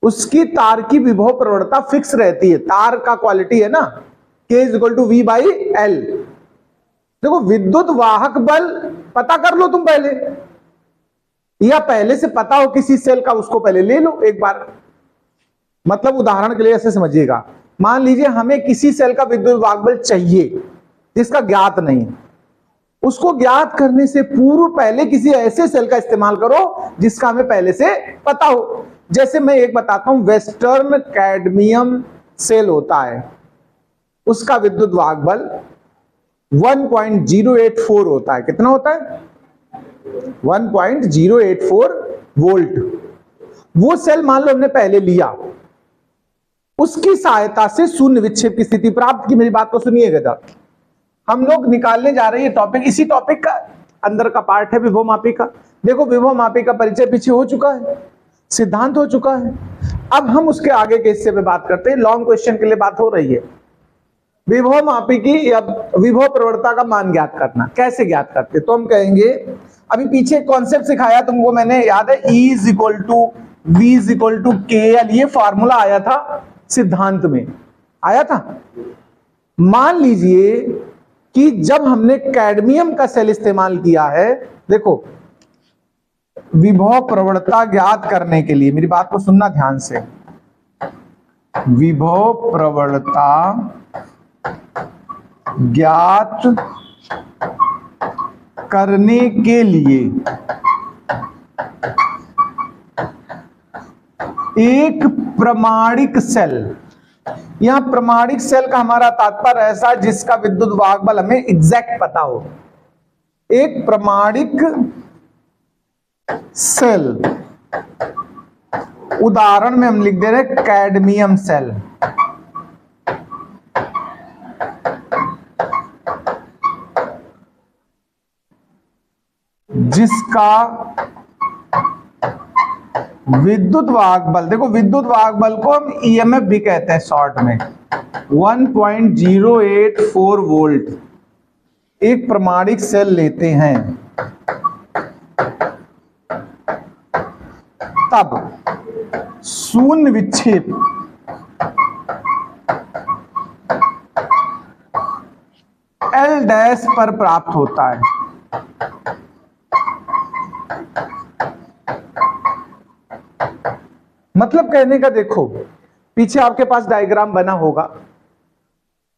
उसकी तार की विभव प्रवणता फिक्स रहती है। तार का क्वालिटी है ना, K = V/L। देखो, विद्युत वाहक बल पता कर लो तुम पहले, या पहले से पता हो किसी सेल का, उसको पहले ले लो एक बार। मतलब उदाहरण के लिए ऐसे समझिएगा, मान लीजिए हमें किसी सेल का विद्युत वाहक बल चाहिए जिसका ज्ञात नहीं है। उसको ज्ञात करने से पूर्व पहले किसी ऐसे सेल का इस्तेमाल करो जिसका हमें पहले से पता हो। जैसे मैं एक बताता हूं, वेस्टर्न कैडमियम सेल होता है, उसका विद्युत वाहक बल 1.084 होता है। कितना होता है? 1.084 वोल्ट। वो सेल मान लो हमने पहले लिया, उसकी सहायता से शून्य विक्षेप की स्थिति प्राप्त की। मेरी बात को सुनिएगा जरा, हम लोग निकालने जा रहे हैं टॉपिक, इसी टॉपिक का अंदर का पार्ट है विभवमापी का। देखो विभवमापी का परिचय पीछे हो चुका है, सिद्धांत हो चुका है। अब हम उसके आगे के हिस्से पे बात करते हैं। लॉन्ग क्वेश्चन के लिए बात हो रही है। विभवमापी की या विभव प्रवणता का मान ज्ञात करना, कैसे ज्ञात करते? तो हम कहेंगे, अभी पीछे कॉन्सेप्ट सिखाया तुमको मैंने, याद है? E is equal to V is equal to KL, ये फॉर्मूला आया था सिद्धांत में, आया था। मान लीजिए कि जब हमने कैडमियम का सेल इस्तेमाल किया है, देखो विभव प्रवणता ज्ञात करने के लिए, मेरी बात को सुनना ध्यान से, विभव प्रवणता ज्ञात करने के लिए एक प्रमाणिक सेल, यहां प्रमाणिक सेल का हमारा तात्पर्य ऐसा जिसका विद्युत वाहक बल हमें एग्जैक्ट पता हो। एक प्रमाणिक सेल, उदाहरण में हम लिख दे रहे कैडमियम सेल, जिसका विद्युत वाहक बल, देखो विद्युत वाहक बल को हम ईएमएफ भी कहते हैं शॉर्ट में, 1.084 वोल्ट। एक प्रमाणिक सेल लेते हैं, तब शून्य विक्षेप L डैश पर प्राप्त होता है। मतलब कहने का, देखो पीछे आपके पास डायग्राम बना होगा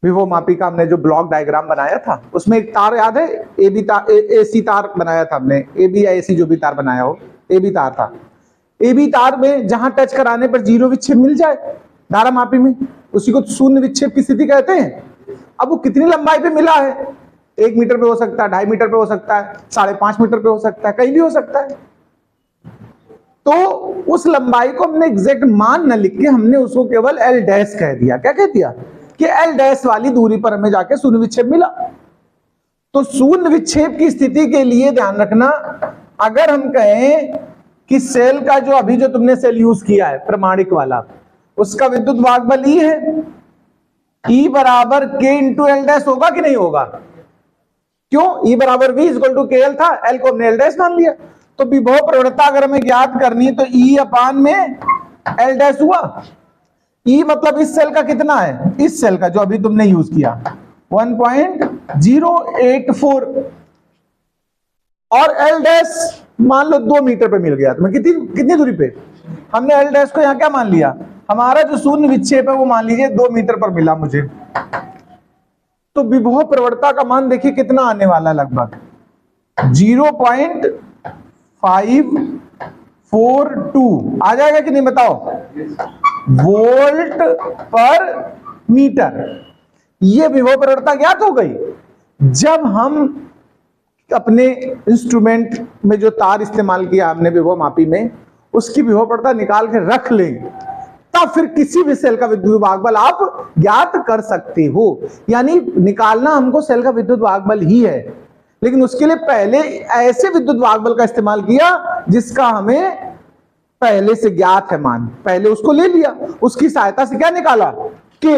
विभवमापी का, हमने जो ब्लॉक डायग्राम बनाया था उसमें एक तार याद है, ए बी तार, AC तार बनाया था हमने, ए बी या AC जो भी तार बनाया हो, ए बी तार था। ए बी तार में जहां टच कराने पर जीरो विक्षेप मिल जाए धारा मापी में, उसी को शून्य विक्षेप की स्थिति कहते हैं। अब वो कितनी लंबाई पे मिला है? 1 मीटर पे हो सकता है, 2.5 मीटर पे हो सकता है, 5.5 मीटर पे हो सकता है, कहीं भी हो सकता है। तो उस लंबाई को हमने एग्जैक्ट मान न लिख के हमने उसको केवल L डैश कह दिया। क्या कह दिया? कि L डैश वाली दूरी पर हमें जाके शून्य विक्षेप मिला। तो शून्य विक्षेप की स्थिति के लिए ध्यान रखना, अगर हम कहें कि सेल का जो अभी जो तुमने सेल यूज किया है प्रमाणिक वाला, उसका विद्युत वाहक बल E है, E बराबर K इंटू L डैश होगा कि नहीं होगा? क्यों? E बराबर V इक्वल टू KL था, L को हमने L डैश मान लिया। तो विभव प्रवणता अगर हमें ज्ञात करनी है तो E अपान में L डैश हुआ। E मतलब इस सेल का कितना है? इस सेल का जो अभी तुमने यूज किया 1.084, और L डैश मान लो 2 मीटर पे मिल गया तुम्हें, कितनी दूरी पे? हमने L डैश को यहां क्या मान लिया? हमारा जो शून्य विक्षेप है वो मान लीजिए 2 मीटर पर मिला मुझे। तो विभव प्रवणता का मान देखिए कितना आने वाला, लगभग 0.542 आ जाएगा कि नहीं बताओ? वोल्ट पर मीटर। ये विभव प्रवणता ज्ञात हो गई। जब हम अपने इंस्ट्रूमेंट में जो तार इस्तेमाल किया हमने विभवमापी में, उसकी विभव प्रवणता निकाल के रख लें, तब फिर किसी भी सेल का विद्युत वाहक बल आप ज्ञात कर सकते हो। यानी निकालना हमको सेल का विद्युत वाहक बल ही है, लेकिन उसके लिए पहले ऐसे विद्युत वाहक बल का इस्तेमाल किया जिसका हमें पहले से ज्ञात है मान, पहले उसको ले लिया, उसकी सहायता से क्या निकाला कि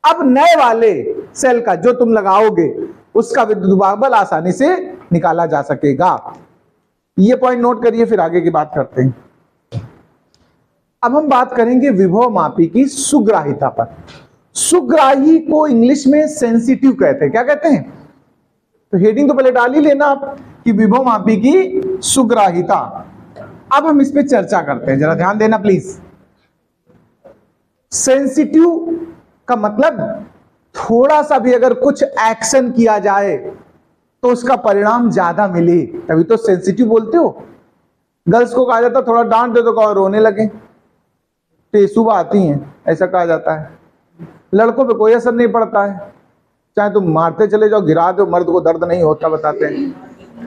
अब नए वाले सेल का जो तुम लगाओगे उसका विद्युत वाहक बल आसानी से निकाला जा सकेगा। ये पॉइंट नोट करिए, फिर आगे की बात करते हैं। अब हम बात करेंगे विभवमापी की सुग्राहिता पर। सुग्राही को इंग्लिश में सेंसिटिव कहते हैं। क्या कहते हैं? तो हेडिंग तो पहले डाल ही लेना आप कि विभवमापी की सुग्राहिता। अब हम इस पे चर्चा करते हैं, जरा ध्यान देना प्लीज। सेंसिटिव का मतलब थोड़ा सा भी अगर कुछ एक्शन किया जाए तो उसका परिणाम ज्यादा मिले, तभी तो सेंसिटिव बोलते हो। गर्ल्स को कहा जाता है थोड़ा डांट दे तो कहो रोने लगे, टेसुबा आती हैं, ऐसा कहा जाता है। लड़कों पे कोई असर नहीं पड़ता है, चाहे तुम मारते चले जाओ, गिरा दो, मर्द को दर्द नहीं होता बताते हैं,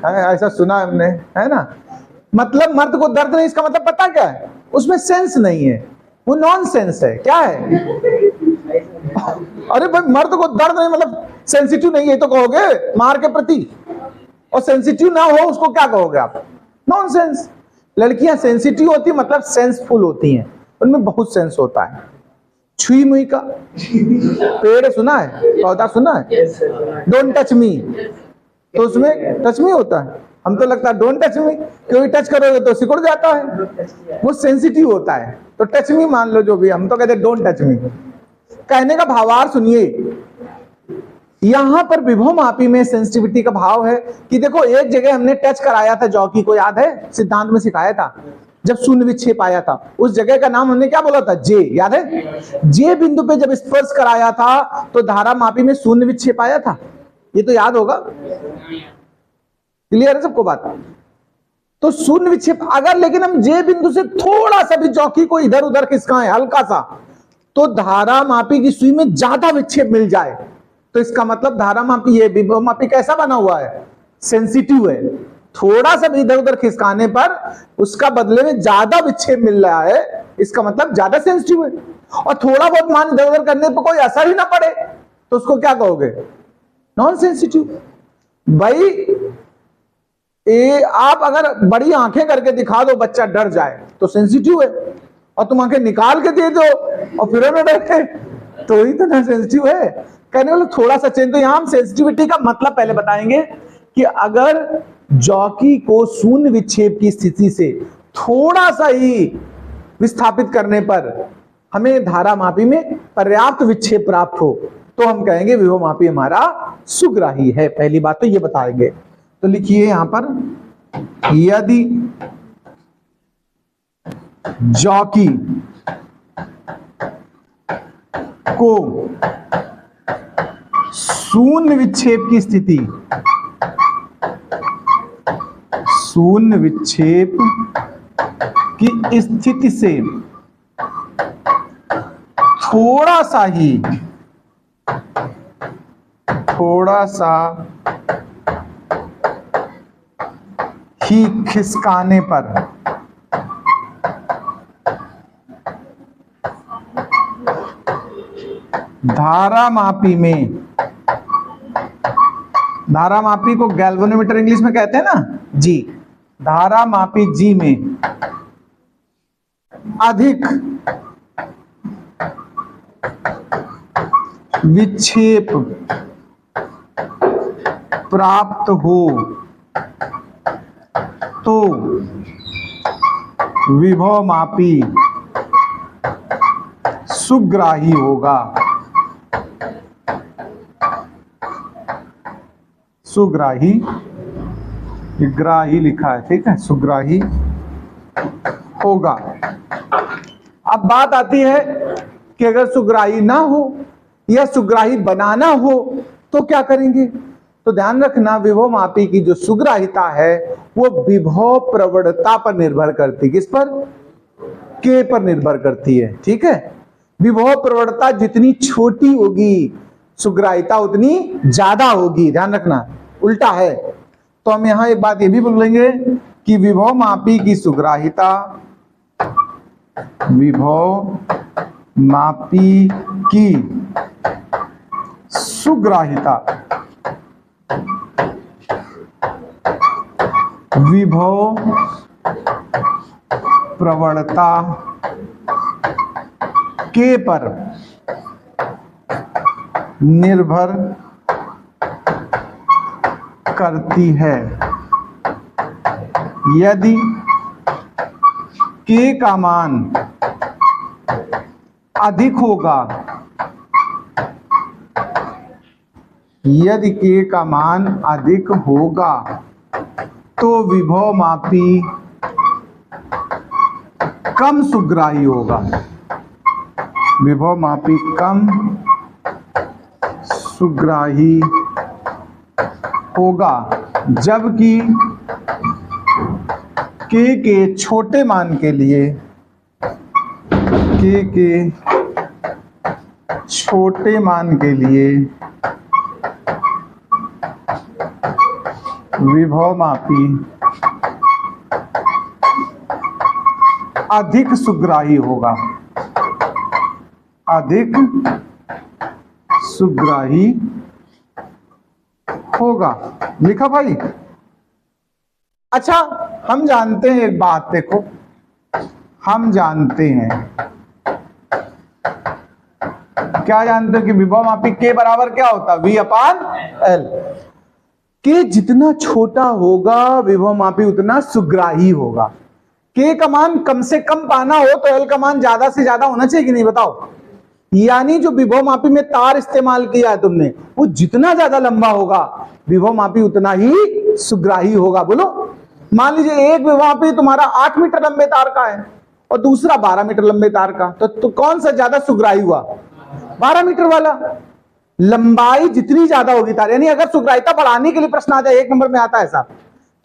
ऐसा सुना हमने, है ना। मतलब मर्द को दर्द नहीं, इसका मतलब पता क्या है, उसमें सेंस नहीं है, वो नॉन सेंस है। क्या है? अरे भाई मर्द को दर्द नहीं मतलब सेंसिटिव नहीं है तो कहोगे मार के प्रति, और सेंसिटिव ना हो उसको क्या कहोगे आप? नॉनसेंस। लड़कियां सेंसिटिव होती मतलब सेंसफुल होती हैं, उनमें बहुत सेंस होता है। छुई मुई का पेड़ सुना है, पौधा सुना है, डोंट टच मी, तो उसमें टच मी होता है। हम तो लगता है डोंट टच मी, क्योंकि टच करोगे तो सिकुड़ जाता है, वो सेंसिटिव होता है। तो टच मी मान लो जो भी, हम तो कहते डोंट टच मी। कहने का भावार्थ सुनिए, यहां पर विभव मापी में सेंसिटिविटी का भाव है कि देखो एक जगह हमने टच कराया था जॉकी को, याद है सिद्धांत में सिखाया था, जब शून्य विक्षेप आया था उस जगह का नाम हमने क्या बोला था? जे, याद है? जे बिंदु पे जब स्पर्श कराया था तो धारा मापी में शून्य विक्षेप आया था, ये तो याद होगा। क्लियर है सबको बात? तो शून्य विक्षेप अगर, लेकिन हम जे बिंदु से थोड़ा सा भी जॉकी को इधर उधर खिसकाएं हल्का सा, तो धारा मापी की सुई में ज्यादा विक्षेप मिल जाए, तो इसका मतलब धारा मापी, ये विभव मापी कैसा बना हुआ है? सेंसिटिव है। थोड़ा सा भी इधर उधर खिसकाने पर उसका बदले में ज्यादा विक्षेप मिल रहा है, इसका मतलब ज्यादा सेंसिटिव है। और थोड़ा बहुत मान इधर उधर करने पर कोई असर ही ना पड़े तो उसको क्या कहोगे? Non sensitive. भाई आप अगर बड़ी आंखें करके दिखा दो बच्चा डर जाए तो सेंसिटिव है, और तुम आंखें निकाल के दे दो और फिर ना डरे तो ही तो ना सेंसिटिव है। कहने वाले थोड़ा सा चेंज। तो यहां हम सेंसिटिविटी का मतलब पहले बताएंगे कि अगर जॉकी को शून्य विक्षेप की स्थिति से थोड़ा सा ही विस्थापित करने पर हमें धारा मापी में पर्याप्त विक्षेप प्राप्त हो तो हम कहेंगे विभव मापी हमारा सुग्राही है। पहली बात तो ये बताएंगे। तो लिखिए यहां पर, यदि जॉकी को शून्य विक्षेप की स्थिति, शून्य विक्षेप की स्थिति से थोड़ा सा ही खिसकाने पर धारा मापी में, धारा मापी को गैल्वेनोमीटर इंग्लिश में कहते हैं ना जी, धारा मापी जी में अधिक विक्षेप प्राप्त हो तो विभव मापी सुग्राही होगा। सुग्राही, ग्राही लिखा है, ठीक है, सुग्राही होगा। अब बात आती है कि अगर सुग्राही ना हो या सुग्राही बनाना हो तो क्या करेंगे? तो ध्यान रखना, विभव मापी की जो सुग्राहिता है वो विभव प्रवणता पर निर्भर करती है। किस पर? के पर निर्भर करती है, ठीक है। विभव प्रवणता जितनी छोटी होगी सुग्राहिता उतनी ज्यादा होगी, ध्यान रखना, उल्टा है। तो हम यहां एक बात ये भी बोलेंगे कि विभव मापी की सुग्राहिता, विभव मापी की सुग्राहिता विभव प्रवणता के पर निर्भर करती है। यदि के का मान अधिक होगा, यदि के का मान अधिक होगा तो विभव मापी कम सुग्राही होगा। विभव मापी कम सुग्राही होगा, जबकि के छोटे मान के लिए, के छोटे मान के लिए विभवमापी अधिक सुग्राही होगा, अधिक सुग्राही होगा। लिखा भाई? अच्छा, हम जानते हैं एक बात, देखो हम जानते हैं, क्या जानते हैं कि विभवमापी के बराबर क्या होता है? V अपान L। के जितना छोटा होगा विभवमापी उतना सुग्राही होगा। के का मान कम से कम पाना हो तो L का मान ज्यादा से ज्यादा होना चाहिए कि नहीं, बताओ? यानी जो विभवमापी में तार इस्तेमाल किया है तुमने, वो जितना ज्यादा लंबा होगा विभवमापी उतना ही सुग्राही होगा। बोलो, मान लीजिए एक विभवमापी तुम्हारा 8 मीटर लंबे तार का है और दूसरा 12 मीटर लंबे तार का, तो कौन सा ज्यादा सुग्राही हुआ? 12 मीटर वाला। लंबाई जितनी ज्यादा होगी तार, यानी अगर सुग्राहिता बढ़ाने के लिए प्रश्न आ जाए, 1 नंबर में आता है साहब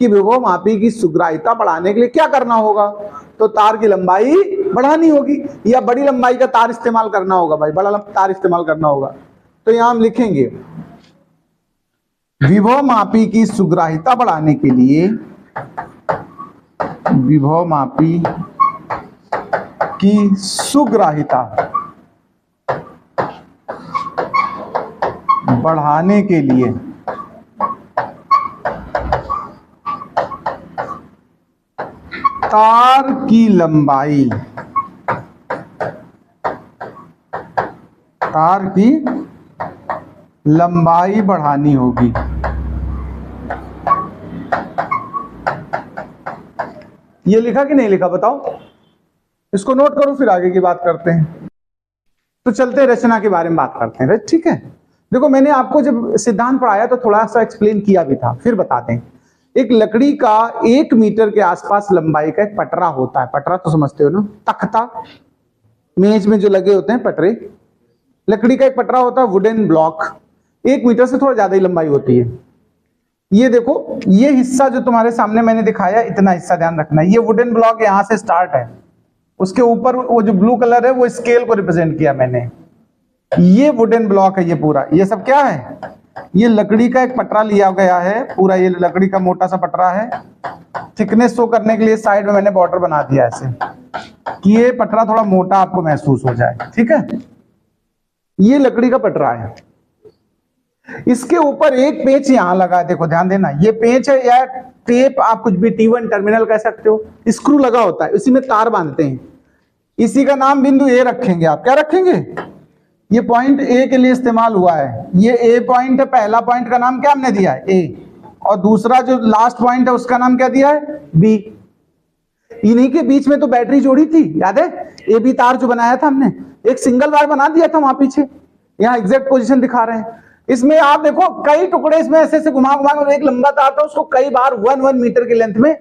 कि विभवमापी की सुग्राहिता बढ़ाने के लिए क्या करना होगा, तो तार की लंबाई बढ़ानी होगी या बड़ी लंबाई का तार इस्तेमाल करना होगा। भाई बड़ा तार इस्तेमाल करना होगा। तो यहां हम लिखेंगे विभवमापी की सुग्राहिता बढ़ाने के लिए, विभवमापी की सुग्राहिता बढ़ाने के लिए तार की लंबाई, तार की लंबाई बढ़ानी होगी। ये लिखा कि नहीं लिखा, बताओ? इसको नोट करो, फिर आगे की बात करते हैं। तो चलते रचना के बारे में बात करते हैं। ठीक है, देखो मैंने आपको जब सिद्धांत पढ़ाया तो थोड़ा सा एक्सप्लेन किया भी था, फिर बताते हैं। एक लकड़ी का 1 मीटर के आसपास लंबाई का एक पटरा होता है। पटरा तो समझते हो ना, तख्ता, मेज में जो लगे होते हैं पटरे। लकड़ी का एक पटरा होता है, वुडन ब्लॉक, 1 मीटर से थोड़ा ज्यादा ही लंबाई होती है। ये देखो, ये हिस्सा जो तुम्हारे सामने मैंने दिखाया, इतना हिस्सा ध्यान रखना है। ये वुडन ब्लॉक यहां से स्टार्ट है, उसके ऊपर वो जो ब्लू कलर है वो स्केल को रिप्रेजेंट किया मैंने। ये वुडन ब्लॉक है, ये पूरा, ये सब क्या है? ये लकड़ी का एक पटरा लिया गया है पूरा। ये लकड़ी का मोटा सा पटरा है। थिकनेस शो करने के लिए साइड में मैंने बॉर्डर बना दिया ऐसे कि ये पटरा थोड़ा मोटा आपको महसूस हो जाए। ठीक है, ये लकड़ी का पटरा है। इसके ऊपर एक पेंच यहां लगा है, देखो ध्यान देना, ये पेंच है या टेप, आप कुछ भी T1 टर्मिनल कह सकते हो। स्क्रू लगा होता है, इसी में तार बांधते हैं। इसी का नाम बिंदु ए रखेंगे। आप क्या रखेंगे? ये पॉइंट ए के लिए इस्तेमाल हुआ है। ये ए पॉइंट है, पहला पॉइंट का नाम क्या हमने दिया है? ए। और दूसरा जो लास्ट पॉइंट है उसका नाम क्या दिया है? बी। इन्हीं के बीच में तो बैटरी जोड़ी थी, याद है? ए बी तार जो बनाया था हमने, एक सिंगल वायर बना दिया था वहां पीछे। यहाँ एग्जैक्ट पोजीशन दिखा रहे हैं। इसमें आप देखो कई टुकड़े इसमें ऐसे ऐसे घुमा घुमा कर एक लंबा तार था, उसको कई बार 1 मीटर की लेंथ में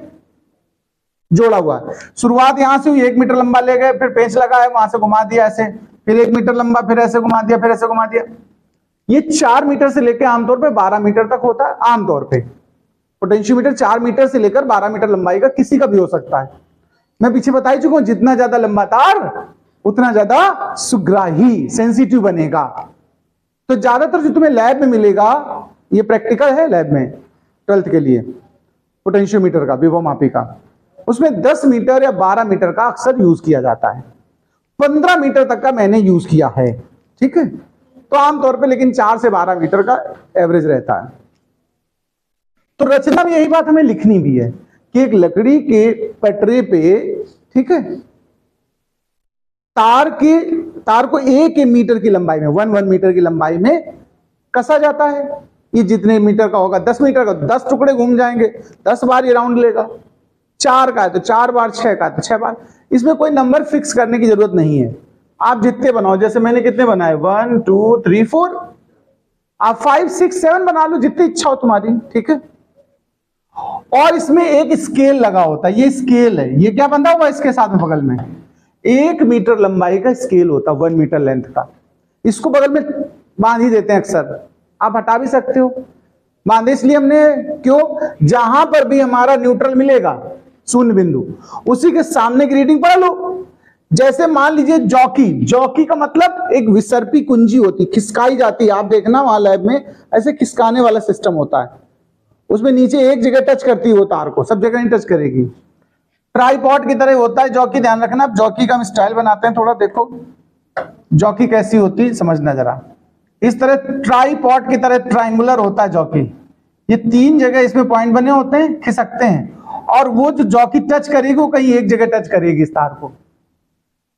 जोड़ा हुआ है। शुरुआत यहां से हुई, 1 मीटर लंबा ले गए, फिर पेंच लगा है, वहां से घुमा दिया ऐसे, फिर 1 मीटर लंबा, फिर ऐसे घुमा दिया, फिर ऐसे घुमा दिया। ये 4 मीटर से लेकर आमतौर पे 12 मीटर तक होता है। आमतौर पे पोटेंशियोमीटर 4 मीटर से लेकर 12 मीटर लंबाई का किसी का भी हो सकता है। मैं पीछे बता ही चुका हूं, जितना ज्यादा लंबा तार उतना ज्यादा सुग्राही, सेंसिटिव बनेगा। तो ज्यादातर जो तुम्हें लैब में मिलेगा, ये प्रैक्टिकल है लैब में 12th के लिए, पोटेंशियोमीटर का, विभवमापी का, उसमें 10 मीटर या 12 मीटर का अक्सर यूज किया जाता है। 15 मीटर तक का मैंने यूज किया है। ठीक है, तो आमतौर पे लेकिन 4 से 12 मीटर का एवरेज रहता है। तो रचना में यही बात हमें लिखनी भी है कि एक लकड़ी के पटरे पे, ठीक है, तार को 1 मीटर की लंबाई में, 1 मीटर की लंबाई में कसा जाता है। ये जितने मीटर का होगा, 10 मीटर का, 10 टुकड़े घूम जाएंगे, 10 बार ये राउंड लेगा। 4 का है तो 4 बार, 6 का है तो 6 बार। इसमें कोई नंबर फिक्स करने की जरूरत नहीं है, आप जितने बनाओ। जैसे मैंने कितने बनाए, 1 2 3 4, आप 5 6 7 बना लो, जितनी इच्छा हो तुम्हारी। ठीक है, और इसमें एक स्केल लगा होता है। ये स्केल है, ये क्या बंधा हुआ इसके साथ में बगल में, 1 मीटर लंबाई का स्केल होता है, 1 मीटर लेंथ का। इसको बगल में बांध ही देते हैं अक्सर, आप हटा भी सकते हो। बांधे इसलिए हमने, क्यों? जहां पर भी हमारा न्यूट्रल मिलेगा, शून्य बिंदु, उसी के सामने की रीडिंग पढ़ लो। जैसे मान लीजिए जॉकी का मतलब एक विसर्पी कुंजी होती, खिसकाई जाती है। आप देखना वहां लैब में ऐसे खिसकाने वाला सिस्टम होता है। उसमें नीचे एक जगह टच करती है वो तार को, सब जगह नहीं टच करेगी। ट्राईपॉड की तरह होता है जॉकी, ध्यान रखना। अब जॉकी का हम स्टाइल बनाते हैं थोड़ा, देखो जॉकी कैसी होती है समझना जरा। इस तरह ट्राईपॉड की तरह ट्रायंगुलर होता है जॉकी। ये 3 जगह इसमें पॉइंट बने होते हैं, खिसकते हैं, और वो जो जॉकी टच करेगी वो कहीं एक जगह टच करेगी इस तार को।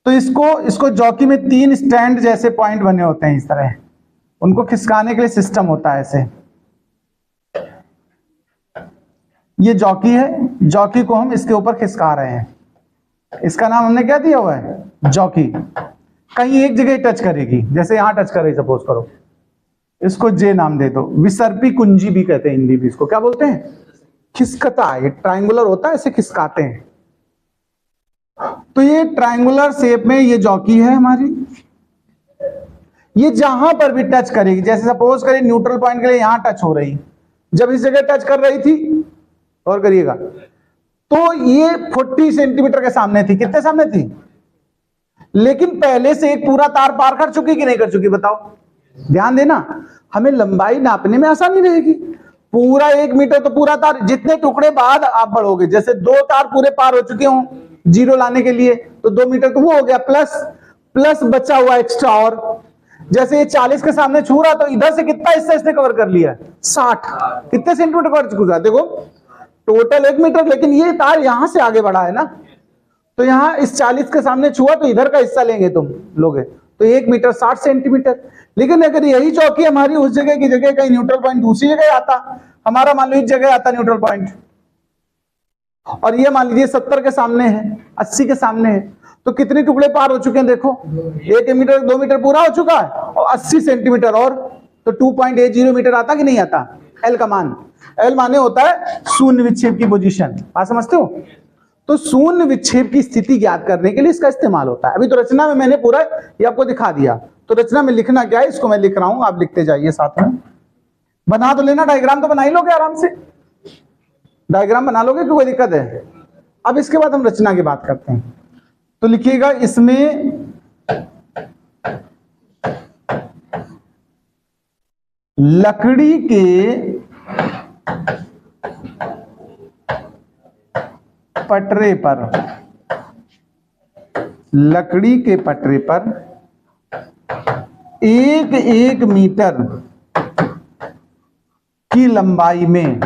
तो इसको जॉकी में 3 स्टैंड जैसे पॉइंट बने होते हैं इस तरह, उनको खिसकाने के लिए सिस्टम होता है ऐसे। ये जॉकी है, जॉकी को हम इसके ऊपर खिसका रहे हैं, इसका नाम हमने क्या दिया हुआ है, जॉकी। कहीं एक जगह टच करेगी, जैसे यहां टच करे सपोज करो, इसको जे नाम दे दो। विसर्पी कुंजी भी कहते हैं हिंदी भी, इसको क्या बोलते हैं, खिसकता है। ये ट्रायंगुलर होता है, ऐसे खिसकाते हैं। तो ये ट्रायंगुलर शेप में ये जॉकी है हमारी। ये जहां पर भी टच करेगी, जैसे सपोज करिए न्यूट्रल पॉइंट के लिए यहां टच हो रही, जब इस जगह टच कर रही थी, और करिएगा, तो ये 40 सेंटीमीटर के सामने थी। कितने सामने थी? लेकिन पहले से एक पूरा तार पार कर चुकी कि नहीं कर चुकी, बताओ। ध्यान देना, हमें लंबाई नापने में आसानी रहेगी। पूरा 1 मीटर तो पूरा तार, जितने टुकड़े बाद आप बढ़ोगे, जैसे 2 तार पूरे पार हो चुके हों जीरो लाने के लिए, तो 2 मीटर तो वो हो गया, प्लस बचा हुआ एक्स्ट्रा। और जैसे ये 40 के सामने छू रहा, तो इधर से कितना हिस्सा इसने कवर कर लिया, 60। कितने सेंटीमीटर कवर छू रहा, देखो टोटल 1 मीटर, लेकिन ये तार यहां से आगे बढ़ा है ना, तो यहां इस 40 के सामने छुआ, तो इधर का हिस्सा लेंगे तुम लोगे, तो 1 मीटर 60 सेंटीमीटर। लेकिन अगर यही चौकी हमारी उस जगह की जगह कहीं न्यूट्रल पॉइंट दूसरी जगह आता, हमारा मान लो इस जगह आता न्यूट्रल पॉइंट, और ये मान लीजिए 70 के सामने है, 80 के सामने है, तो कितने टुकड़े पार हो चुके हैं देखो, 1 मीटर 2 मीटर पूरा हो चुका है, और 80 सेंटीमीटर और, तो 2.80 मीटर आता कि नहीं आता। एल का मान, एल माने होता है शून्य विक्षेप की पोजीशन, बात समझते हो। तो शून्य विक्षेप की स्थिति ज्ञात करने के लिए इसका इस्तेमाल होता है। अभी तो रचना में मैंने पूरा ये आपको दिखा दिया, तो रचना में लिखना क्या है, इसको मैं लिख रहा हूं, आप लिखते जाइए साथ में। बना तो लेना, डायग्राम तो बना ही लोगे आराम से, डायग्राम बना लोगे कि कोई दिक्कत है। अब इसके बाद हम रचना की बात करते हैं, तो लिखिएगा इसमें लकड़ी के पटरे पर, लकड़ी के पटरे पर 1 मीटर की लंबाई में,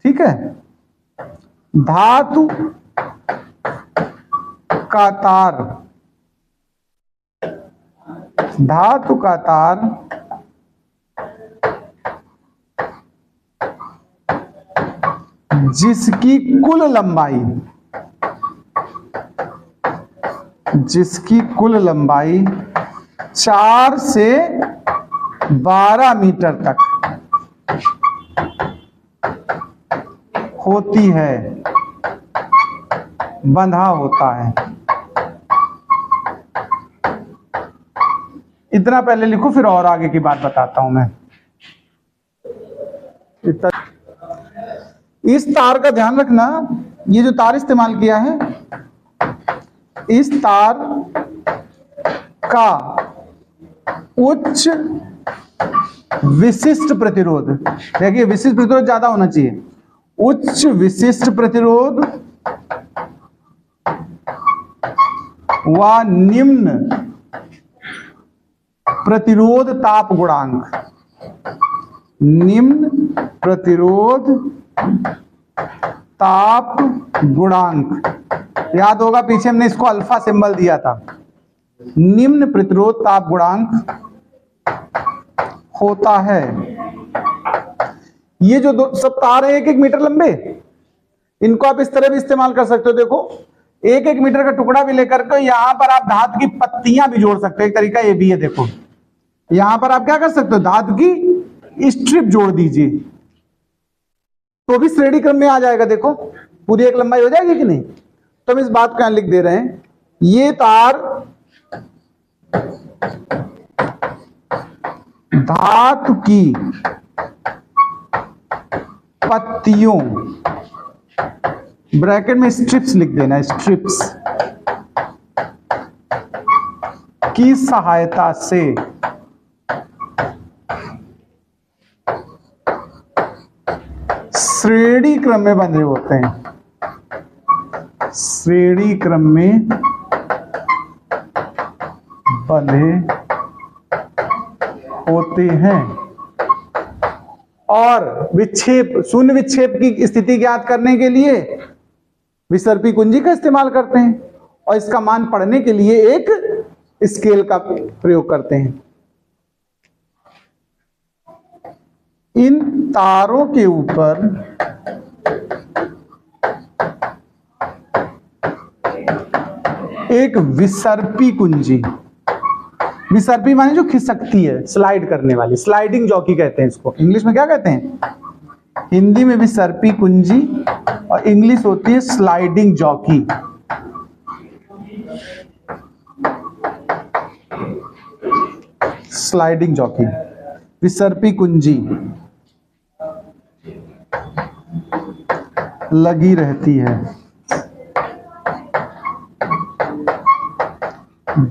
ठीक है, धातु का तार, धातु का तार जिसकी कुल लंबाई, जिसकी कुल लंबाई 4 से 12 मीटर तक होती है, बंधा होता है। इतना पहले लिखो, फिर और आगे की बात बताता हूं मैं। इस तार का ध्यान रखना, ये जो तार इस्तेमाल किया है, इस तार का उच्च विशिष्ट प्रतिरोध, देखिए विशिष्ट प्रतिरोध ज्यादा होना चाहिए, उच्च विशिष्ट प्रतिरोध व निम्न प्रतिरोध ताप गुणांक, निम्न प्रतिरोध ताप गुणांक, याद होगा पीछे हमने इसको अल्फा सिंबल दिया था, निम्न प्रतिरोध ताप गुणांक होता है। ये जो सब तार है 1-1 मीटर लंबे, इनको आप इस तरह भी इस्तेमाल कर सकते हो। देखो 1-1 मीटर का टुकड़ा भी लेकर के यहां पर आप धातु की पत्तियां भी जोड़ सकते हो, एक तरीका ये भी है। देखो यहां पर आप क्या कर सकते हो, धातु की स्ट्रिप जोड़ दीजिए, तो भी श्रेणी क्रम में आ जाएगा। देखो पूरी एक लंबाई हो जाएगी कि नहीं। तो हम इस बात को यहां लिख दे रहे हैं, ये तार धातु की पत्तियों, ब्रैकेट में स्ट्रिप्स लिख देना, स्ट्रिप्स की सहायता से श्रेणी क्रम में बंधे होते हैं, श्रेणी क्रम में बंधे होते हैं। और विक्षेप, शून्य विक्षेप की स्थिति ज्ञात करने के लिए विसर्पी कुंजी का इस्तेमाल करते हैं और इसका मान पढ़ने के लिए एक स्केल का प्रयोग करते हैं। इन तारों के ऊपर एक विसर्पी कुंजी, विसर्पी माने जो खिसकती है, स्लाइड करने वाली, स्लाइडिंग जॉकी कहते हैं इसको। इंग्लिश में क्या कहते हैं? हिंदी में विसर्पी कुंजी और इंग्लिश होती है स्लाइडिंग जॉकी। स्लाइडिंग जॉकी, विसर्पी कुंजी लगी रहती है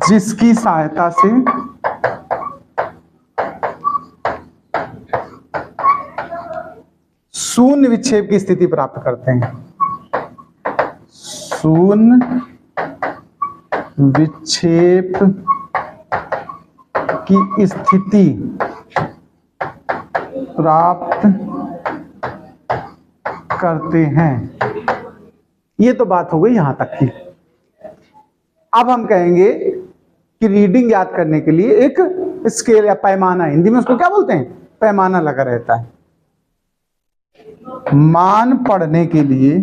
जिसकी सहायता से शून्य विक्षेप की स्थिति प्राप्त करते हैं। शून्य विक्षेप की स्थिति प्राप्त करते हैं। ये तो बात हो गई यहां तक की। अब हम कहेंगे कि रीडिंग याद करने के लिए एक स्केल या पैमाना, हिंदी में उसको क्या बोलते हैं? पैमाना लगा रहता है। मान पढ़ने के लिए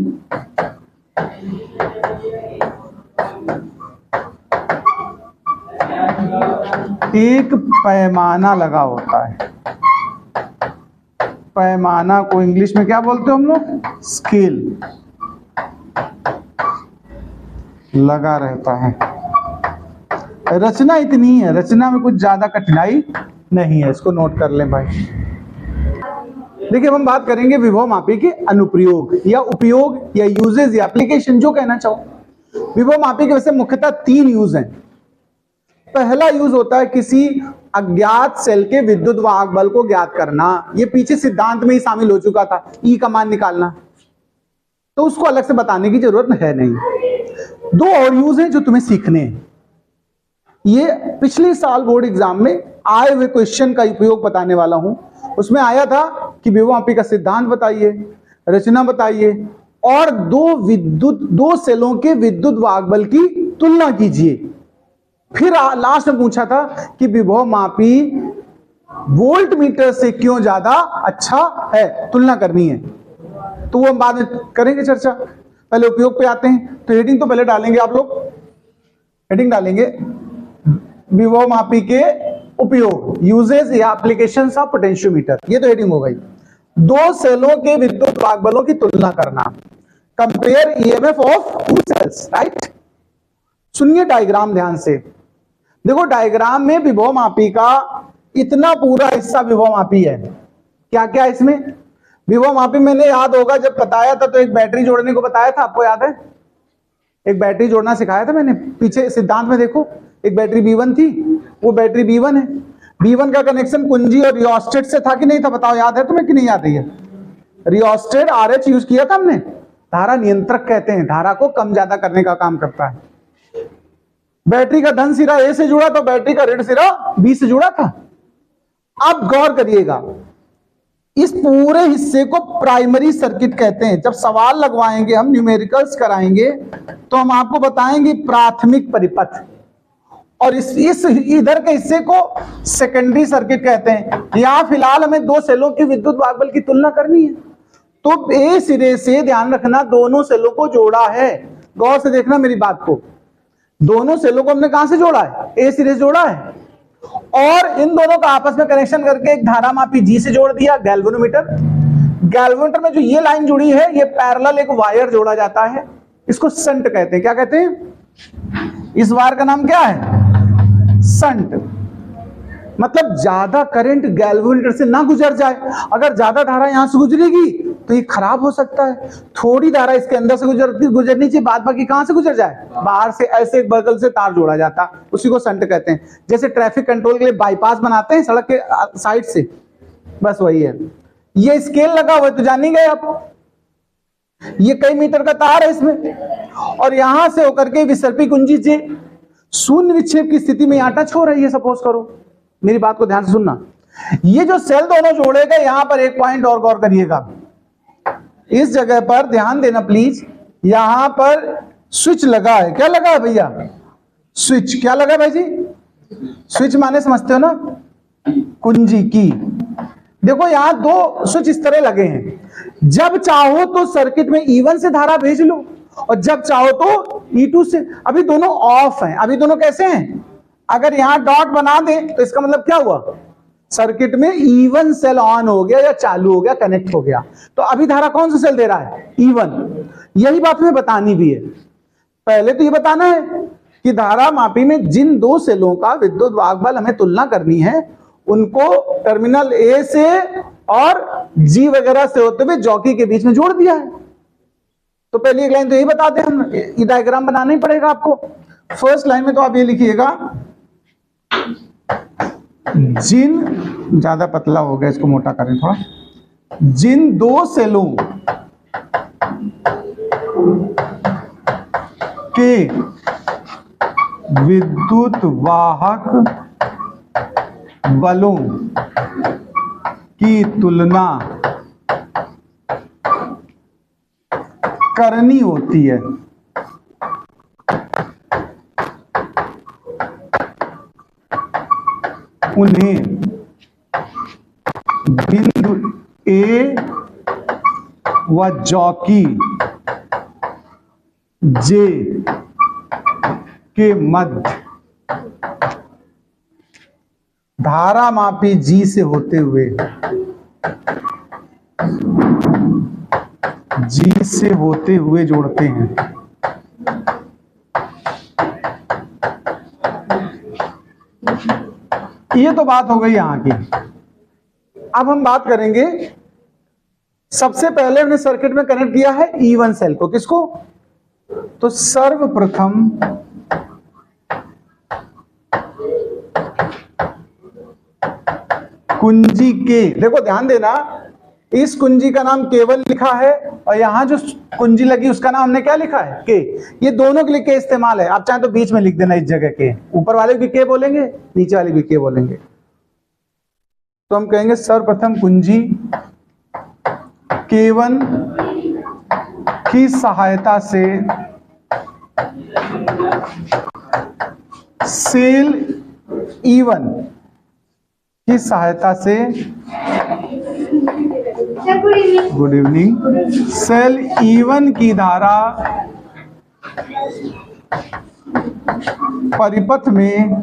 एक पैमाना लगा होता है। पैमाना को इंग्लिश में क्या बोलते हैं हम लोग? स्केल लगा रहता है। रचना इतनी है, रचना में कुछ ज्यादा कठिनाई नहीं है, इसको नोट कर लें भाई। देखिए, हम बात करेंगे विभव मापी के अनुप्रयोग या उपयोग या यूजेज या एप्लीकेशन, जो कहना चाहो। विभव मापी के वैसे मुख्यतः 3 यूज हैं। पहला यूज होता है किसी अज्ञात सेल के विद्युत वाहक बल को ज्ञात करना। ये पीछे सिद्धांत में ही शामिल हो चुका था, ई का मान निकालना, तो उसको अलग से बताने की जरूरत है नहीं। 2 और यूज हैं जो तुम्हें सीखने हैं। ये पिछले साल बोर्ड एग्जाम में आए हुए क्वेश्चन का उपयोग बताने वाला हूं। उसमें आया था कि विभव मापी का सिद्धांत बताइए, रचना बताइए और 2 सेलों के विद्युत वाहक बल की तुलना कीजिए। फिर लास्ट में पूछा था कि विभव मापी वोल्ट मीटर से क्यों ज्यादा अच्छा है, तुलना करनी है। तो वो हम बाद में करेंगे चर्चा। पहले उपयोग पे आते हैं, तो हेडिंग तो पहले डालेंगे आप लोग। हेडिंग डालेंगे विभव मापी के उपयोग, यूजेज या एप्लीकेशंस ऑफ पोटेंशियोमीटर। ये तो हेडिंग हो गई। 2 सेलों के विद्युत वाहक बलों की तुलना करना, compare EMF of 2 cells, right. सुनिए डायग्राम ध्यान से। देखो, डायग्राम में विभव मापी का इतना पूरा हिस्सा विभव मापी है। क्या क्या इसमें विभव मापी? मैंने याद होगा जब बताया था तो एक बैटरी जोड़ने को बताया था, आपको याद है? एक बैटरी जोड़ना सिखाया था मैंने। पीछे सिद्धांत में देखो, एक बैटरी B1 थी, वो बैटरी B1 है। B1 का कनेक्शन कुंजी और रियोस्टेट से था कि नहीं था? बताओ, याद है तुम्हें कि नहीं याद है? रियोस्टेट RH यूज किया था हमने। धारा नियंत्रक कहते हैं, धारा को कम ज्यादा करने का काम करता है। बैटरी का धन सिरा A से जुड़ा था, बैटरी का ऋण सिरा B से जुड़ा था। अब गौर करिएगा, इस पूरे हिस्से को प्राइमरी सर्किट कहते हैं। जब सवाल लगवाएंगे हम, न्यूमेरिकल्स कराएंगे, तो हम आपको बताएंगे प्राथमिक परिपथ, और इस इधर के हिस्से को सेकेंडरी सर्किट कहते हैं। यहां फिलहाल हमें 2 सेलों की विद्युत वाहक बल की तुलना करनी है। तो ए सिरे से ध्यान रखना, दोनों सेलों को जोड़ा है। गौर से देखना मेरी बात को। दोनों सेलों को हमने कहां से जोड़ा है? ए सिरे से जोड़ा है, और इन दोनों का आपस में कनेक्शन करके एक धारा मापी G से जोड़ दिया, गैल्वेनोमीटर। गैल्वेनोमीटर में जो ये लाइन जुड़ी है, ये पैरेलल एक वायर जोड़ा जाता है, इसको संट कहते हैं। क्या कहते हैं? इस वायर का नाम क्या है? संट। मतलब ज्यादा करंट गैल्वेनोमीटर से ना गुजर जाए। अगर ज्यादा धारा यहां से गुजरेगी तो ये खराब हो सकता है। थोड़ी धारा इसके अंदर से गुजरनी चाहिए, बाद बाकी कहां से गुजर जाए? बाहर से। ऐसे एक बगल से तार जोड़ा जाता, उसी को संट कहते हैं। जैसे ट्रैफिक कंट्रोल के लिए बाईपास बनाते हैं सड़क के साइड से, बस वही है। ये स्केल लगा हुआ है तो जान नहीं गए आप। ये कई मीटर का तार है इसमें, और यहां से होकर के विसर्पी कुंजी जे शून्य विक्षेप की स्थिति में यहां टच हो रही है। सपोज करो, मेरी बात को ध्यान से सुनना, ये जो सेल दोनों जोड़े गए, यहां पर एक पॉइंट और गौर करिएगा, इस जगह पर ध्यान देना प्लीज। यहां पर स्विच लगा है, क्या लगा है भैया? स्विच। क्या लगा है भाई जी? स्विच माने समझते हो ना, कुंजी की। देखो यहां दो स्विच इस तरह लगे हैं, जब चाहो तो सर्किट में E1 से धारा भेज लो, और जब चाहो तो E2 से। अभी दोनों ऑफ हैं, अभी दोनों कैसे हैं? अगर यहां डॉट बना दें तो इसका मतलब क्या हुआ? सर्किट में E1 सेल ऑन हो गया या चालू हो गया, कनेक्ट हो गया। तो अभी धारा कौन सा सेल दे रहा है? E1। यही बात हमें बतानी भी है। पहले तो ये बताना है कि धारा मापी में जिन दो सेलों का विद्युत वाहक बल हमें तुलना करनी है, उनको टर्मिनल ए से और जी वगैरह से होते हुए जॉकी के बीच में जोड़ दिया है। तो पहली एक लाइन तो यही बता दें हम, ये डायग्राम बनाना ही पड़ेगा आपको। फर्स्ट लाइन में तो आप ये लिखिएगा, जिन, ज्यादा पतला हो गया, इसको मोटा करें थोड़ा, जिन दो सेलों के विद्युत वाहक बलों की तुलना करनी होती है, उन्हें बिंदु ए व जॉकी जे के मध्य धारा मापी जी से होते हुए, जी से होते हुए जोड़ते हैं। ये तो बात हो गई यहां की। अब हम बात करेंगे, सबसे पहले हमने सर्किट में कनेक्ट किया है E1 सेल को। किसको? तो सर्वप्रथम कुंजी के, देखो ध्यान देना, इस कुंजी का नाम केवल लिखा है, और यहां जो कुंजी लगी उसका नाम हमने क्या लिखा है? के। ये दोनों के लिए के इस्तेमाल है, आप चाहें तो बीच में लिख देना इस जगह के, ऊपर वाले भी के बोलेंगे, नीचे वाले भी के बोलेंगे। तो हम कहेंगे सर्वप्रथम कुंजी केवन की सहायता से सेल E1 की सहायता से, गुड इवनिंग, सेल E1 की धारा परिपथ में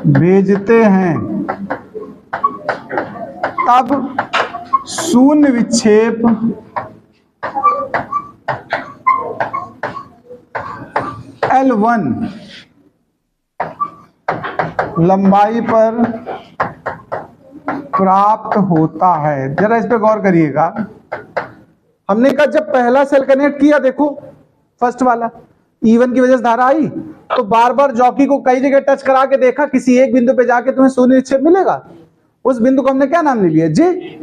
भेजते हैं, तब शून्य विक्षेप L1 लंबाई पर प्राप्त होता है। जरा इस पे गौर करिएगा। हमने कहा जब पहला सेल कनेक्ट किया, देखो फर्स्ट वाला E1 की वजह से धारा आई, तो बार बार जॉकी को कई जगह टच करा के देखा, किसी एक बिंदु पे जाके तुम्हें शून्य विक्षेप मिलेगा। उस बिंदु को हमने क्या नाम ले लिया? जे।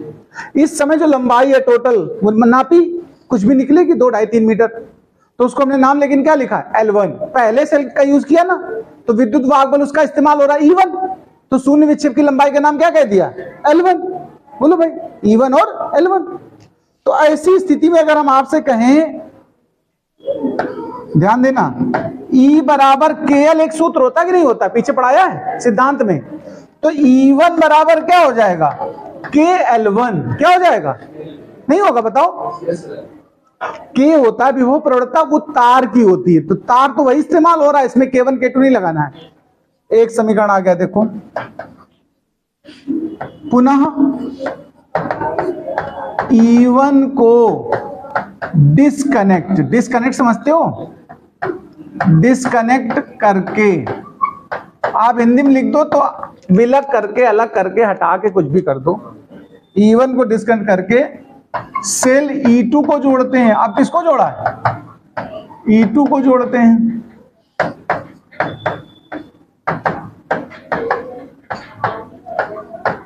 इस समय जो लंबाई है टोटल वो नापी, कुछ भी निकलेगी 2, 2.5, 3 मीटर, तो उसको हमने नाम लेकिन क्या लिखा? L1। पहले सेल का यूज किया ना, तो विद्युत वाहक बल उसका इस्तेमाल हो रहा है E1, तो शून्य विक्षेप की लंबाई का नाम क्या कह दिया? L1। बोलो भाई, E1 और L1। तो ऐसी स्थिति में अगर हम आपसे कहें, ध्यान देना, E बराबर KL एक सूत्र होता कि नहीं होता? पीछे पढ़ाया है सिद्धांत में। तो E1 बराबर क्या हो जाएगा? KL1। क्या हो जाएगा? नहीं होगा, बताओ। K होता है विभव प्रवणता, वो तार की होती है, तो तार तो वही इस्तेमाल हो रहा है, इसमें K1 K2 नहीं लगाना है। एक समीकरण आ गया, देखो पुनः E1 को डिस्कनेक्ट, डिस्कनेक्ट समझते हो? डिस्कनेक्ट करके, आप हिंदी में लिख दो तो विलग करके, अलग करके, हटा के, कुछ भी कर दो। E1 को डिस्कनेक्ट करके सेल E2 को जोड़ते हैं। आप किसको जोड़ा है? E2 को जोड़ते हैं।